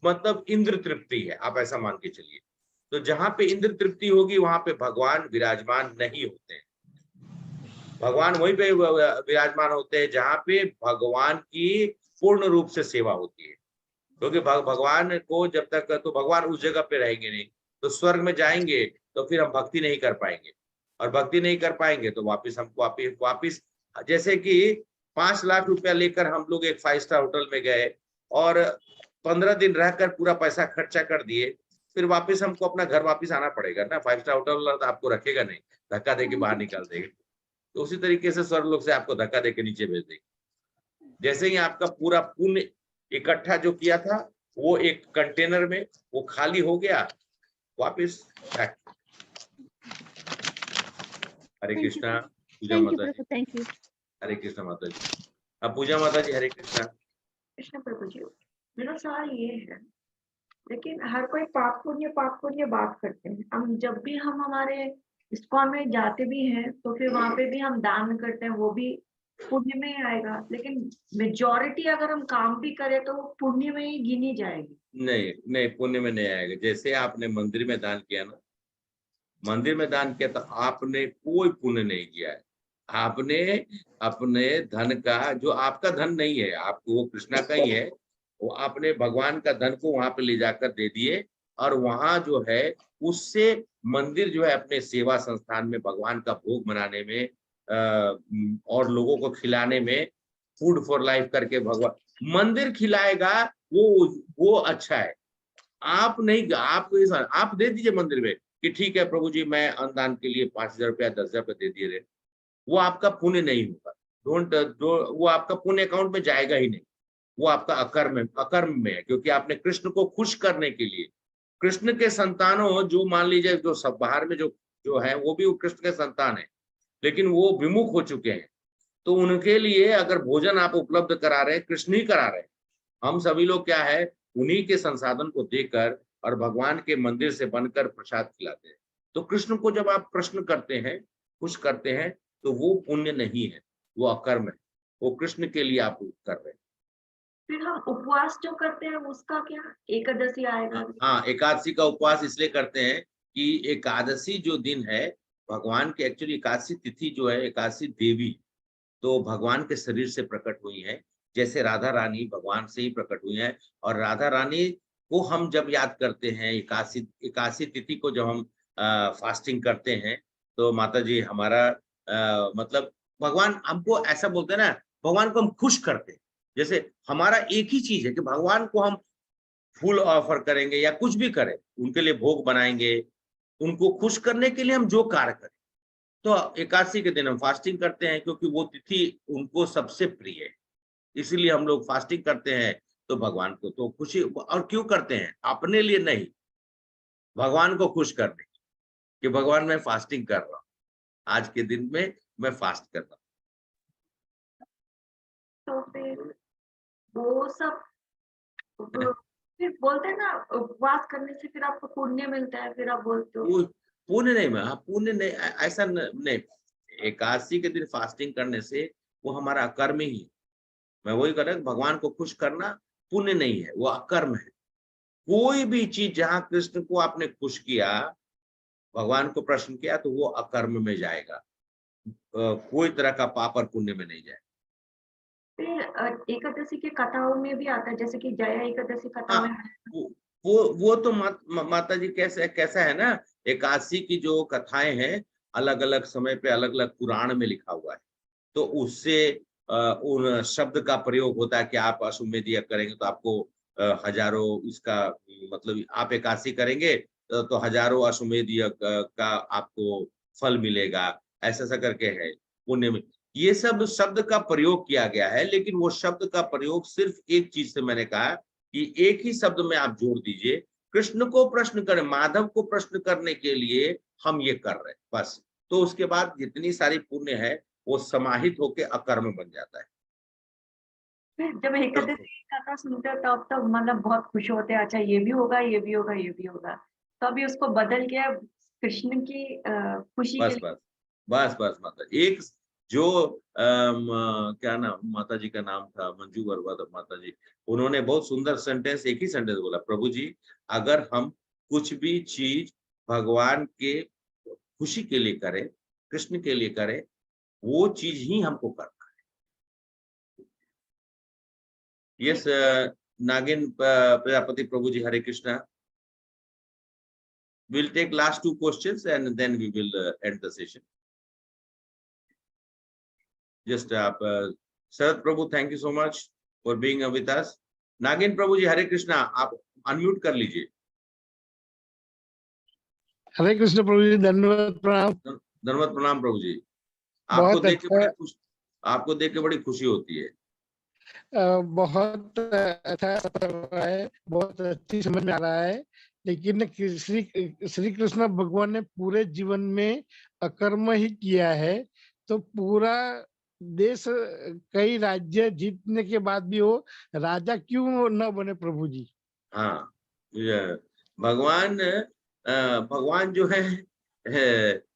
मतलब इंद्र तृप्ति है, आप ऐसा मान के चलिए। तो जहां पे इंद्र तृप्ति होगी वहां पे भगवान विराजमान नहीं होते हैं। भगवान वहीं पे विराजमान होते हैं जहां पे भगवान की पूर्ण रूप से सेवा होती है, क्योंकि भगवान को जब तक, तो भगवान उस जगह पे रहेंगे नहीं, तो स्वर्ग में जाएंगे तो फिर हम भक्ति नहीं कर पाएंगे, और भक्ति नहीं कर पाएंगे तो वापिस हमको वापिस जैसे कि 5 लाख रुपया लेकर हम लोग एक 5 स्टार होटल में गए और 15 दिन रहकर पूरा पैसा खर्चा कर दिए, फिर वापिस हमको अपना घर वापिस आना पड़ेगा ना। 5 स्टार होटल वाला तो आपको रखेगा नहीं, धक्का देके बाहर निकाल देगा। तो उसी तरीके से स्वर्ग लोग से आपको धक्का देके नीचे भेज देंगे। जैसे ही आपका पूरा पुण्य इकट्ठा जो किया था वो एक कंटेनर में वो खाली हो गया, वापिस। हरे कृष्णा, पूजा माता जी। Thank you. हरे कृष्णा माता जी। अब पूजा माता जी, हरे कृष्णा। कृष्ण प्रभु जी, मेरा सवाल ये है, लेकिन हर कोई पाप पुण्य बात करते हैं। हम जब भी हम हमारे इस्कॉन में जाते भी हैं तो फिर वहां पे भी हम दान करते हैं, वो भी पुण्य में ही आएगा, लेकिन मेजॉरिटी अगर हम काम भी करें तो वो पुण्य में ही गिनी जाएगी। नहीं, पुण्य में नहीं आएगा। जैसे आपने मंदिर में दान किया ना, मंदिर में दान किया तो आपने कोई पुण्य नहीं किया है। आपने अपने धन का, जो आपका धन नहीं है, आपको वो कृष्णा का ही है, वो आपने भगवान का धन को वहां पे ले जाकर दे दिए, और वहां जो है उससे मंदिर जो है अपने सेवा संस्थान में भगवान का भोग बनाने में और लोगों को खिलाने में, फूड फॉर लाइफ करके भगवान मंदिर खिलाएगा, वो अच्छा है। आप नहीं, आप दे दीजिए मंदिर में कि ठीक है प्रभु जी, मैं अन्नदान के लिए 5,000 रुपया 10,000 रुपया दे दिए रहे, वो आपका पुण्य नहीं होगा। वो आपका पुण्य अकाउंट में जाएगा ही नहीं, वो आपका अकर्म में है, क्योंकि आपने कृष्ण को खुश करने के लिए, कृष्ण के संतानों जो मान लीजिए जो सब बाहर में जो है वो भी कृष्ण के संतान है, लेकिन वो विमुख हो चुके हैं, तो उनके लिए अगर भोजन आप उपलब्ध करा रहे हैं, कृष्ण ही करा रहे हैं। हम सभी लोग क्या है, उन्हीं के संसाधन को देकर और भगवान के मंदिर से बनकर प्रसाद खिलाते हैं। तो कृष्ण को जब आप प्रश्न करते हैं, खुश करते हैं, तो वो पुण्य नहीं है, वो अकर्म है, वो कृष्ण के लिए आप कर रहे हैं। फिर हम उपवास जो करते हैं उसका क्या, एकादशी आएगा? हाँ, एकादशी का उपवास इसलिए करते हैं कि एकादशी जो दिन है भगवान के, एक्चुअली एकादशी तिथि जो है, एकादशी देवी तो भगवान के शरीर से प्रकट हुई है, जैसे राधा रानी भगवान से ही प्रकट हुई है। और राधा रानी को हम जब याद करते हैं, एकादशी तिथि को जब हम फास्टिंग करते हैं, तो माता जी हमारा मतलब भगवान हमको ऐसा बोलते हैं ना, भगवान को हम खुश करते हैं। जैसे हमारा एक ही चीज है कि भगवान को हम फूल ऑफर करेंगे या कुछ भी करें, उनके लिए भोग बनाएंगे, उनको खुश करने के लिए हम जो कार्य करें। तो एकादशी के दिन हम फास्टिंग करते हैं, क्योंकि वो तिथि उनको सबसे प्रिय है, इसीलिए हम लोग फास्टिंग करते हैं। तो भगवान को तो खुशी, और क्यों करते हैं, अपने लिए नहीं, भगवान को खुश करने कि भगवान मैं फास्टिंग कर रहा हूँ। आज के दिन में मैं फास्ट कर रहा हूँ। तो फिर वो सब फिर बोलते हैं ना, उपवास करने से फिर आपको पुण्य मिलता है, फिर आप बोलते हो। पुण्य नहीं, हाँ पुण्य नहीं, ऐसा नहीं। एकादशी के दिन फास्टिंग करने से वो हमारा अकर्म ही है। मैं वही कर रहा हूँ, भगवान को खुश करना पुण्य नहीं है, वो अकर्म है। कोई भी चीज जहाँ कृष्ण को आपने खुश किया, भगवान को प्रसन्न किया, तो वो अकर्म में जाएगा, कोई तरह का पाप और पुण्य में नहीं जाएगा। फिर एकादशी के कथाओं में भी आता है, जैसे कि जया एकादशी कथा में। वो तो माता जी कैसा है ना, एकादशी की जो कथाएं हैं अलग अलग समय पे अलग अलग पुराण में लिखा हुआ है, तो उससे उन शब्द का प्रयोग होता है कि आप अश्वमेध यज्ञ करेंगे तो आपको हजारों, इसका मतलब आप एकादशी करेंगे तो हजारों अश्वमेध यज्ञ का आपको फल मिलेगा, ऐसा करके है पुण्य में। ये सब शब्द का प्रयोग किया गया है, लेकिन वो शब्द का प्रयोग सिर्फ एक चीज से मैंने कहा कि एक ही शब्द में आप जोड़ दीजिए, कृष्ण को प्रश्न करें, माधव को प्रश्न करने के लिए हम ये कर रहे हैं बस। तो उसके बाद जितनी सारी पुण्य है वो समाहित होके अकर्म बन जाता है। फिर जब एकादशी की कथा सुनते हो तब तो मतलब बहुत खुश होते हैं, अच्छा ये भी होगा, ये भी होगा, ये भी होगा, तो अभी उसको बदल के कृष्ण की खुशी के लिए। बस माता, एक जो क्या नाम माता जी का नाम था, मंजू वर्मा माता जी, उन्होंने बहुत सुंदर सेंटेंस, एक ही सेंटेंस बोला, प्रभु जी अगर हम कुछ भी चीज भगवान के खुशी के लिए करें, कृष्ण के लिए करें, वो चीज ही हमको करना है। यस नागिन प्रजापति, प्रभु जी Hare Krishna. We'll take last two questions and then we will end the session. Just Sarath Prabhu, thank you so much for being with us. Nagin Prabhu जी हरे कृष्णा, आप अनम्यूट कर लीजिए। हरे कृष्ण प्रभु जी, धन्यवाद, प्रणाम। धन्यवाद, प्रणाम प्रभु जी। आपको देख के बड़ी खुशी होती है। बहुत अच्छा है, बहुत अच्छी समझ में आ रहा है। लेकिन श्री कृष्ण भगवान ने पूरे जीवन में अकर्म ही किया है, तो पूरा देश, कई राज्य जीतने के बाद भी वो राजा क्यों न बने प्रभु जी? हाँ, भगवान जो है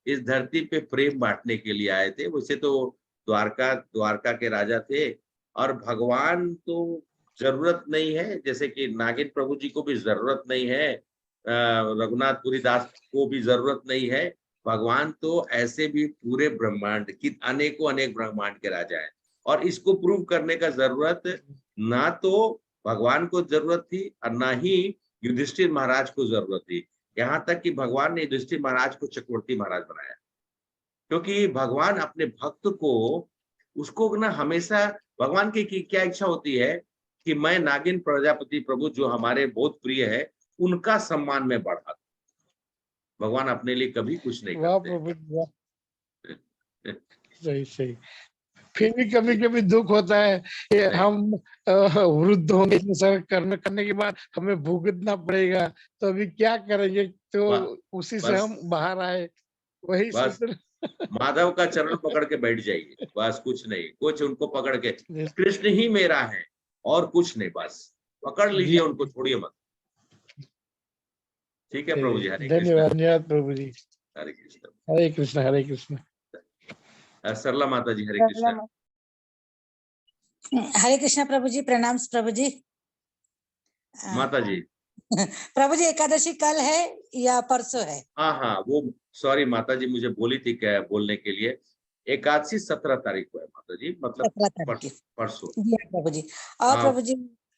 इस धरती पे प्रेम बांटने के लिए आए थे। वैसे तो द्वारका के राजा थे, और भगवान तो जरूरत नहीं है, जैसे कि नागिन प्रभु जी को भी जरूरत नहीं है, रघुनाथपुरी दास को भी जरूरत नहीं है। भगवान तो ऐसे भी पूरे ब्रह्मांड की अनेकों अनेक ब्रह्मांड के राजा है, और इसको प्रूव करने का जरूरत ना तो भगवान को जरूरत थी और ना ही युधिष्ठिर महाराज को जरूरत थी। यहाँ तक कि भगवान ने युधिष्ठिर महाराज को चक्रवर्ती महाराज बनाया, क्योंकि भगवान अपने भक्त को, उसको ना हमेशा भगवान की क्या इच्छा होती है कि मैं नागिन प्रजापति प्रभु जो हमारे बहुत प्रिय है, उनका सम्मान में बढ़ा। भगवान अपने लिए कभी कुछ नहीं करते। सही। फिर भी कभी कभी दुख होता है कि हम वृद्ध होंगे, कर्म करने के बाद हमें भुगतना पड़ेगा, तो अभी क्या करेंगे? तो उसी से हम बाहर आए, वही सूत्र। माधव का चरण पकड़ के बैठ जाइए, बस कुछ नहीं, कुछ उनको पकड़ के, कृष्ण ही मेरा है और कुछ नहीं, बस पकड़ लीजिए उनको, छोड़िए मत। ठीक है प्रभु जी, हरे कृष्ण। धन्यवाद प्रभु जी, हरे कृष्ण। हरे कृष्ण, हरे कृष्ण। सरला माता जी हरे कृष्ण। हरे कृष्ण प्रभु जी, प्रणाम प्रभु जी। माता जी प्रभु जी, एकादशी कल है या परसों है? हाँ, वो सॉरी माता जी, मुझे बोली थी क्या बोलने के लिए, एकादशी 17 तारीख को है माता जी, मतलब परसों। प्रभु जी, और प्रभु जी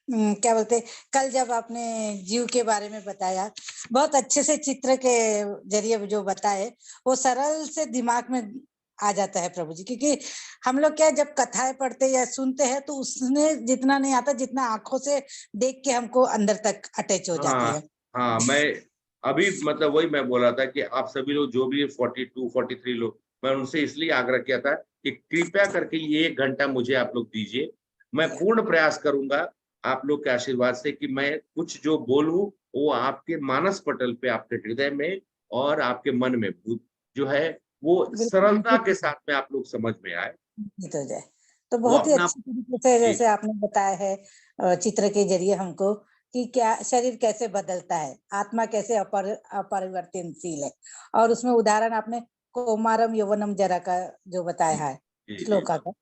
क्या बोलते, कल जब आपने जीव के बारे में बताया, बहुत अच्छे से चित्र के जरिए जो बताए, वो सरल से दिमाग में आ जाता है प्रभु जी। क्योंकि हम लोग क्या, जब कथाएं पढ़ते या सुनते हैं तो उसमें जितना नहीं आता, जितना आंखों से देख के हमको अंदर तक अटैच हो जाती है। हाँ, मैं अभी मतलब वही मैं बोल रहा था कि आप सभी लोग जो भी 42, 43 लोग, मैं उनसे इसलिए आग्रह किया था कि कृपया करके ये 1 घंटा मुझे आप लोग दीजिए। मैं पूर्ण प्रयास करूंगा आप लोग के आशीर्वाद से कि मैं कुछ जो बोलूं वो आपके मानस पटल पे, आपके हृदय में और आपके मन में जो है वो सरलता के साथ में आप लोग समझ में आए हो जाए। तो बहुत ही अपना अच्छी तरीके से जैसे आपने बताया है चित्र के जरिए हमको कि क्या शरीर कैसे बदलता है, आत्मा कैसे अपरिवर्तनशील है, और उसमें उदाहरण आपने कौमारम यौवनम जरा का जो बताया है श्लोका का,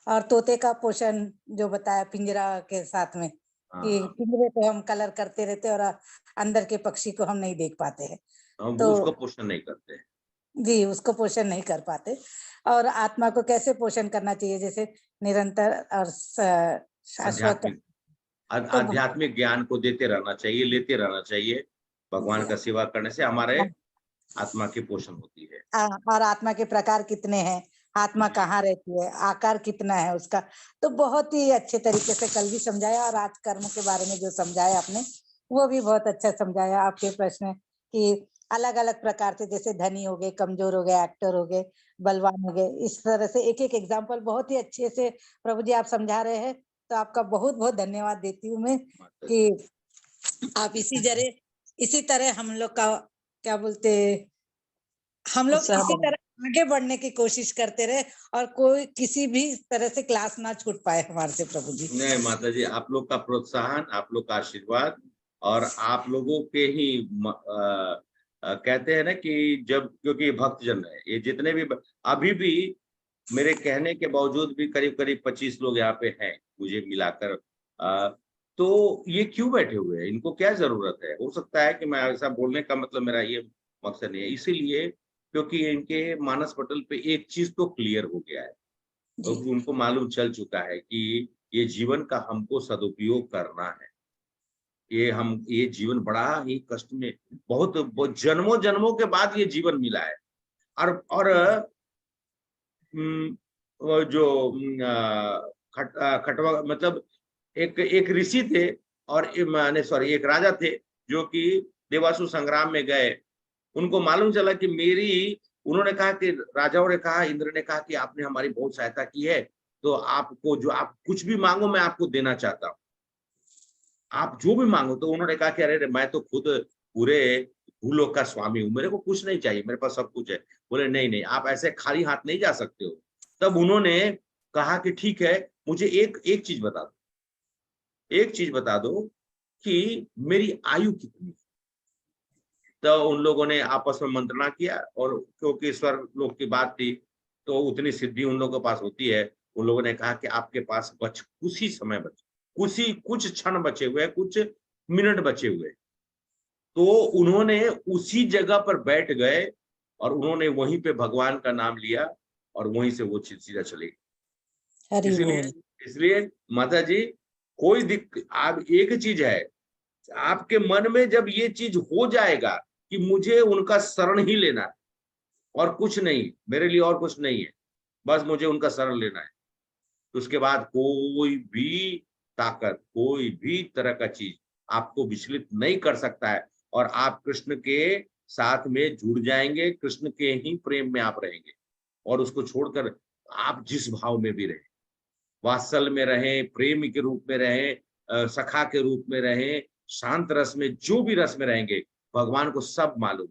और तोते का पोषण जो बताया पिंजरा के साथ में कि पिंजरे पे हम कलर करते रहते और अंदर के पक्षी को हम नहीं देख पाते हैं, तो उसको पोषण नहीं करते जी, उसको पोषण नहीं कर पाते। और आत्मा को कैसे पोषण करना चाहिए, जैसे निरंतर और शाश्वत आध्यात्मिक ज्ञान को देते रहना चाहिए, लेते रहना चाहिए। भगवान का सेवा करने से हमारे आत्मा की पोषण होती है। और आत्मा के प्रकार कितने हैं, आत्मा कहाँ रहती है, आकार कितना है उसका, तो बहुत ही अच्छे तरीके से कल भी समझाया, और आज कर्म के बारे में जो समझाया आपने वो भी बहुत अच्छा समझाया। आपके प्रश्न कि अलग अलग प्रकार से, जैसे धनी हो गए, कमजोर हो गए, एक्टर हो गए, बलवान हो गए, इस तरह से एक एक एग्जाम्पल बहुत ही अच्छे से प्रभु जी आप समझा रहे हैं। तो आपका बहुत बहुत धन्यवाद देती हूँ मैं कि आप इसी तरह हम लोग का क्या बोलते, हम लोग इसी तरह आगे बढ़ने की कोशिश करते रहे और कोई किसी भी तरह से क्लास ना छूट पाए हमारे से प्रभु जी। नहीं माता जी, आप लोग का प्रोत्साहन, आप लोग का आशीर्वाद, और आप लोगों के ही कहते हैं ना कि जब, क्योंकि भक्तजन है ये जितने भी, अभी भी मेरे कहने के बावजूद भी करीब करीब 25 लोग यहाँ पे हैं मुझे मिलाकर, तो ये क्यों बैठे हुए हैं, इनको क्या जरूरत है? हो सकता है कि मैं ऐसा बोलने का मतलब मेरा ये मकसद नहीं है, इसीलिए क्योंकि इनके मानस पटल पे एक चीज तो क्लियर हो गया है, तो उनको मालूम चल चुका है कि ये जीवन का हमको सदुपयोग करना है। ये जीवन बड़ा ही कष्ट में, बहुत जन्मों जन्मों के बाद ये जीवन मिला है। और वो जो खटवा मतलब एक ऋषि थे, और एक राजा थे जो कि देवासुर संग्राम में गए। उनको मालूम चला कि उन्होंने कहा कि राजाओं ने कहा, इंद्र ने कहा कि आपने हमारी बहुत सहायता की है, तो आपको जो आप कुछ भी मांगो मैं आपको देना चाहता हूँ, आप जो भी मांगो। तो उन्होंने कहा कि अरे मैं तो खुद पूरे भूलोक का स्वामी हूँ, मेरे को कुछ नहीं चाहिए, मेरे पास सब कुछ है। बोले नहीं नहीं, आप ऐसे खाली हाथ नहीं जा सकते हो। तब उन्होंने कहा कि ठीक है, मुझे एक चीज बता दो, एक चीज बता दो कि मेरी आयु कितनी है। तो उन लोगों ने आपस में मंत्रणा किया, और क्योंकि स्वर्ग लोक की बात थी तो उतनी सिद्धि उन लोगों के पास होती है। उन लोगों ने कहा कि आपके पास कुछ ही समय बचे, कुछ क्षण बचे हुए, कुछ मिनट बचे हुए। तो उन्होंने उसी जगह पर बैठ गए और उन्होंने वहीं पे भगवान का नाम लिया, और वहीं से वो सीधा चले गए। इसलिए माता जी, आप एक चीज है, आपके मन में जब ये चीज हो जाएगा कि मुझे उनका शरण ही लेना है और कुछ नहीं, मेरे लिए और कुछ नहीं है, बस मुझे उनका शरण लेना है, तो उसके बाद कोई भी ताकत, कोई भी तरह का चीज आपको विचलित नहीं कर सकता है, और आप कृष्ण के साथ में जुड़ जाएंगे, कृष्ण के ही प्रेम में आप रहेंगे। और उसको छोड़कर आप जिस भाव में भी रहें, वात्सल्य में रहें, प्रेम के रूप में रहें, सखा के रूप में रहें, शांत रस में, जो भी रस में रहेंगे, भगवान को सब मालूम।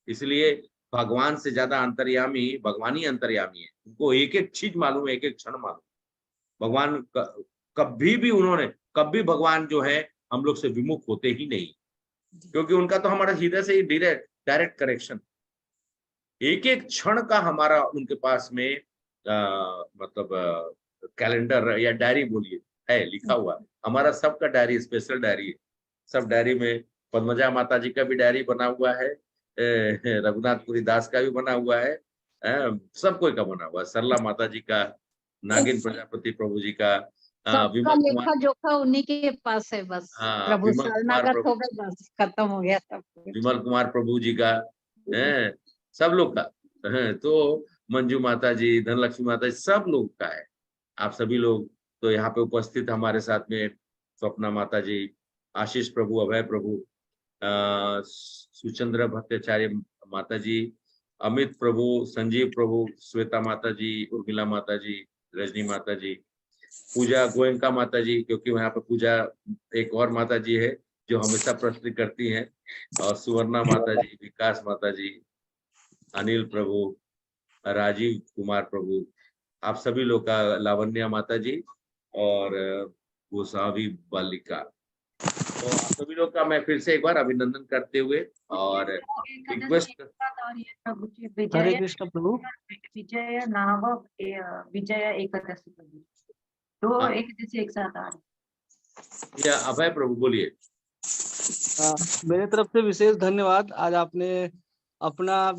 इसलिए भगवान से ज्यादा अंतर्यामी भगवान ही अंतर्यामी है, उनको एक एक चीज मालूम है, एक एक क्षण मालूम। भगवान कभी भगवान जो है हम लोग से विमुख होते ही नहीं, क्योंकि उनका तो हमारा हृदय से ही डायरेक्ट करेक्शन, एक एक क्षण का हमारा उनके पास में मतलब कैलेंडर या डायरी बोलिए है, लिखा हुआ है। हमारा सबका डायरी स्पेशल डायरी है, सब डायरी में पद्मजा माता जी का भी डायरी बना हुआ है, रघुनाथपुरी दास का भी बना हुआ है, सब कोई का बना हुआ है, सरला माता जी का, नागिन प्रजापति प्रभु जी का, सबका लेखा जोखा उन्हीं के पास है बस। प्रभु शरणागत हो गए, बस खत्म हो गया सब। विमल कुमार प्रभु जी का, सब लोग का, तो मंजू माता जी, धनलक्ष्मी माता जी, सब लोग का है। आप सभी लोग तो यहाँ पे उपस्थित हमारे साथ में, स्वप्ना माता जी, आशीष प्रभु, अभय प्रभु, सुचंद्र भट्टाचार्य माता जी, अमित प्रभु, संजीव प्रभु, श्वेता माता जी, उर्मिला माता जी, रजनी माता जी, पूजा गोयंका माता जी, क्योंकि वहाँ पे पूजा एक और माता जी है जो हमेशा प्रश्न करती हैं, और सुवर्णा माता जी, विकास माता जी, अनिल प्रभु, राजीव कुमार प्रभु, आप सभी लोग का, लावण्या माता जी और गोसावी बालिका, तो आप सभी लोग का मैं फिर से एक बार अभिनंदन करते हुए और रिक्वेस्ट। हरे कृष्ण प्रभु। विजय नाव विजय एकादशी प्रभु, दो एकादशी एक साथ आ रहे। अभय प्रभु बोलिए। मेरे तरफ से विशेष धन्यवाद। आज आपने अपना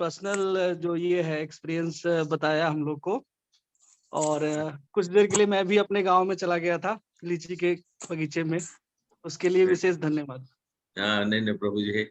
पर्सनल जो ये है एक्सपीरियंस बताया हम लोग को, और कुछ देर के लिए मैं भी अपने गांव में चला गया था लीची के बगीचे में, उसके लिए विशेष धन्यवाद। नहीं प्रभु जी,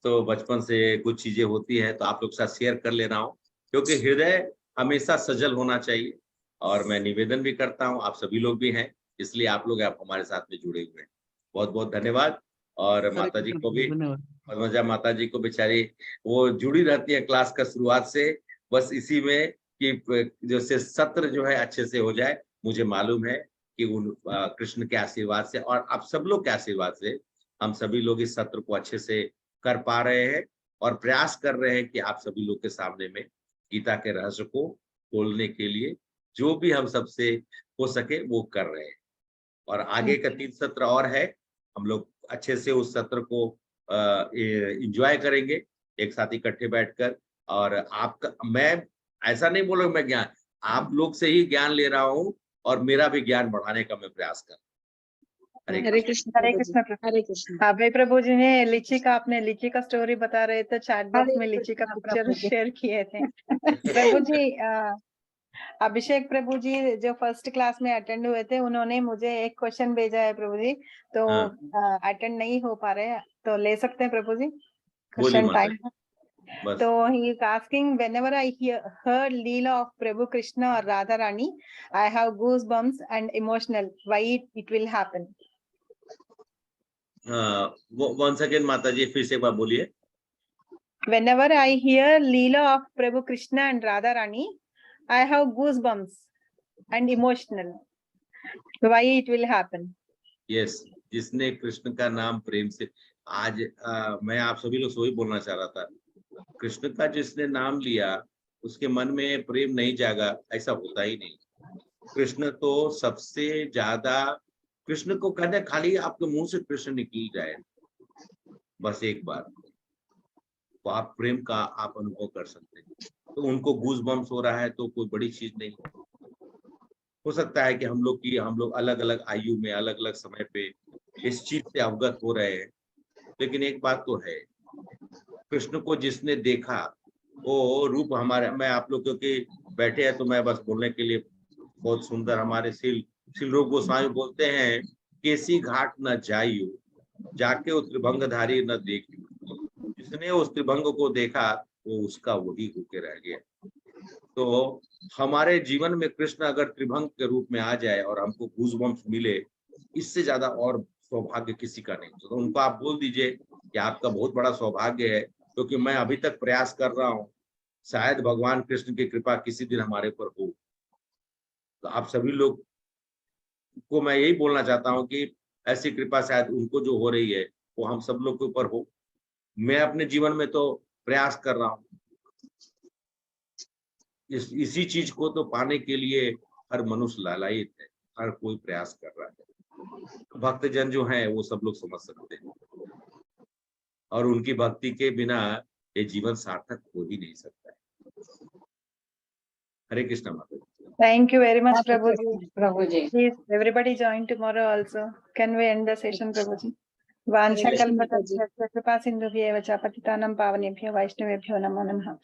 तो बचपन से कुछ चीजें होती है तो आप लोग साथ शेयर कर ले रहा हूँ, क्योंकि हृदय हमेशा सजल होना चाहिए। और मैं निवेदन भी करता हूँ, आप सभी लोग भी हैं, इसलिए आप लोग हमारे साथ में जुड़े हुए हैं, बहुत बहुत धन्यवाद। और माता जी को भी, पद्मजा माता जी को बेचारी वो जुड़ी रहती है क्लास का शुरुआत से, बस इसी में कि जैसे सत्र जो है अच्छे से हो जाए। मुझे मालूम है कि उन कृष्ण के आशीर्वाद से और आप सब लोग के आशीर्वाद से हम सभी लोग इस सत्र को अच्छे से कर पा रहे हैं और प्रयास कर रहे हैं कि आप सभी लोग के सामने में गीता के रहस्य को खोलने के लिए जो भी हम सबसे हो सके वो कर रहे हैं। और आगे का 3 सत्र और है, हम लोग अच्छे से उस सत्र को एंजॉय करेंगे एक साथ इकट्ठे बैठकर। और आपका, मैं ऐसा नहीं बोल रहा मैं ज्ञान, आप लोग से ही ज्ञान ले रहा हूँ और मेरा भी ज्ञान बढ़ाने का मैं प्रयास कर रहा हूँ। हरे कृष्ण हरे कृष्ण हरे कृष्ण। अभय प्रभु जी ने लीची का, आपने लीची का स्टोरी बता रहे थे, चैट बॉक्स में लीची का पिक्चर शेयर किए थे प्रभु जी। अभिषेक प्रभु जी जो फर्स्ट क्लास में अटेंड हुए थे, उन्होंने मुझे एक क्वेश्चन भेजा है प्रभु जी, तो अटेंड नहीं हो पा रहे, तो ले सकते हैं प्रभु जी क्वेश्चन टाइम। तो he is asking, whenever I heard Leela of Prabhu Krishna or Radha Rani, I have goosebumps and emotional. Why it will happen? once again माता जी फिर से एक बार बोलिए। Whenever I hear Leela of Prabhu Krishna and Radha Rani, I have goosebumps and emotional. Why it will happen? Yes, जिसने कृष्ण का नाम प्रेम से, आज मैं आप सभी लोग से वही बोलना चाह रहा था, कृष्ण का जिसने नाम लिया उसके मन में प्रेम नहीं जागा, ऐसा होता ही नहीं। कृष्ण तो सबसे ज्यादा, कृष्ण को कहते खाली आपके मुंह से कृष्ण निकल जाए बस एक बार, तो आप प्रेम का आप अनुभव कर सकते हैं। तो उनको गूज बम्स हो रहा है तो कोई बड़ी चीज नहीं। हो सकता है कि हम लोग अलग अलग आयु में अलग अलग समय पे इस चीज से अवगत हो रहे हैं, लेकिन एक बात तो है, कृष्ण को जिसने देखा वो रूप हमारे, मैं आप लोग क्योंकि बैठे हैं तो मैं बस बोलने के लिए, बहुत सुंदर हमारे श्रील रूप गोस्वामी बोलते हैं, केसी घाट न जाइयो जाके उस त्रिभंगधारी न देखियो। जिसने उस त्रिभंग को देखा वो उसका वही होके रह गया। तो हमारे जीवन में कृष्ण अगर त्रिभंग के रूप में आ जाए और हमको गूज़बम्प्स मिले, इससे ज्यादा और सौभाग्य किसी का नहीं। तो उनको आप बोल दीजिए कि आपका बहुत बड़ा सौभाग्य है, क्योंकि मैं अभी तक प्रयास कर रहा हूँ, शायद भगवान कृष्ण की कृपा किसी दिन हमारे ऊपर हो। तो आप सभी लोग को मैं यही बोलना चाहता हूँ कि ऐसी कृपा शायद उनको जो हो रही है वो हम सब लोग के ऊपर हो। मैं अपने जीवन में तो प्रयास कर रहा हूँ, इसी चीज को तो पाने के लिए हर मनुष्य लालायित है, हर कोई प्रयास कर रहा है। भक्तजन जो हैं वो सब लोग समझ सकते हैं, और उनकी भक्ति के बिना ये जीवन सार्थक हो ही नहीं सकता है। हरे कृष्ण माता। Thank you very much, Prabhuji. Prabhuji. Please, everybody join tomorrow also. Can we end the session, Prabhuji? कृपा सिंधुभ्येव च पतितानां पावनेभ्यो वैष्णवेभ्यो नमो नमः।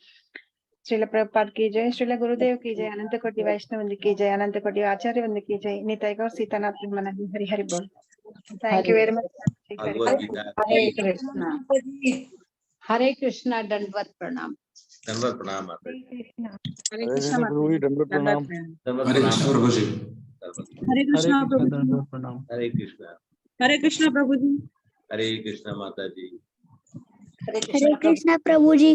श्रील प्रभुपाद की जय, श्रील गुरुदेव की जय, अनंत कोटि वैष्णव वृंद की जय, अनंत कोटि आचार्य वृंद की जय, निताय गौर सीतानाथ प्रेमानंद हरि हरि बोल। Thank you very much. Hare Krishna, Hare Krishna, दंडवत प्रणाम। दंडवत प्रणाम माता। हरे कृष्णा प्रभु, दंडवत प्रणाम। हरे कृष्ण प्रभु जी। हरे कृष्णा प्रभु जी। प्रणाम। हरे कृष्णा। हरे कृष्णा प्रभु जी। हरे कृष्णा माता जी। हरे कृष्णा प्रभु जी।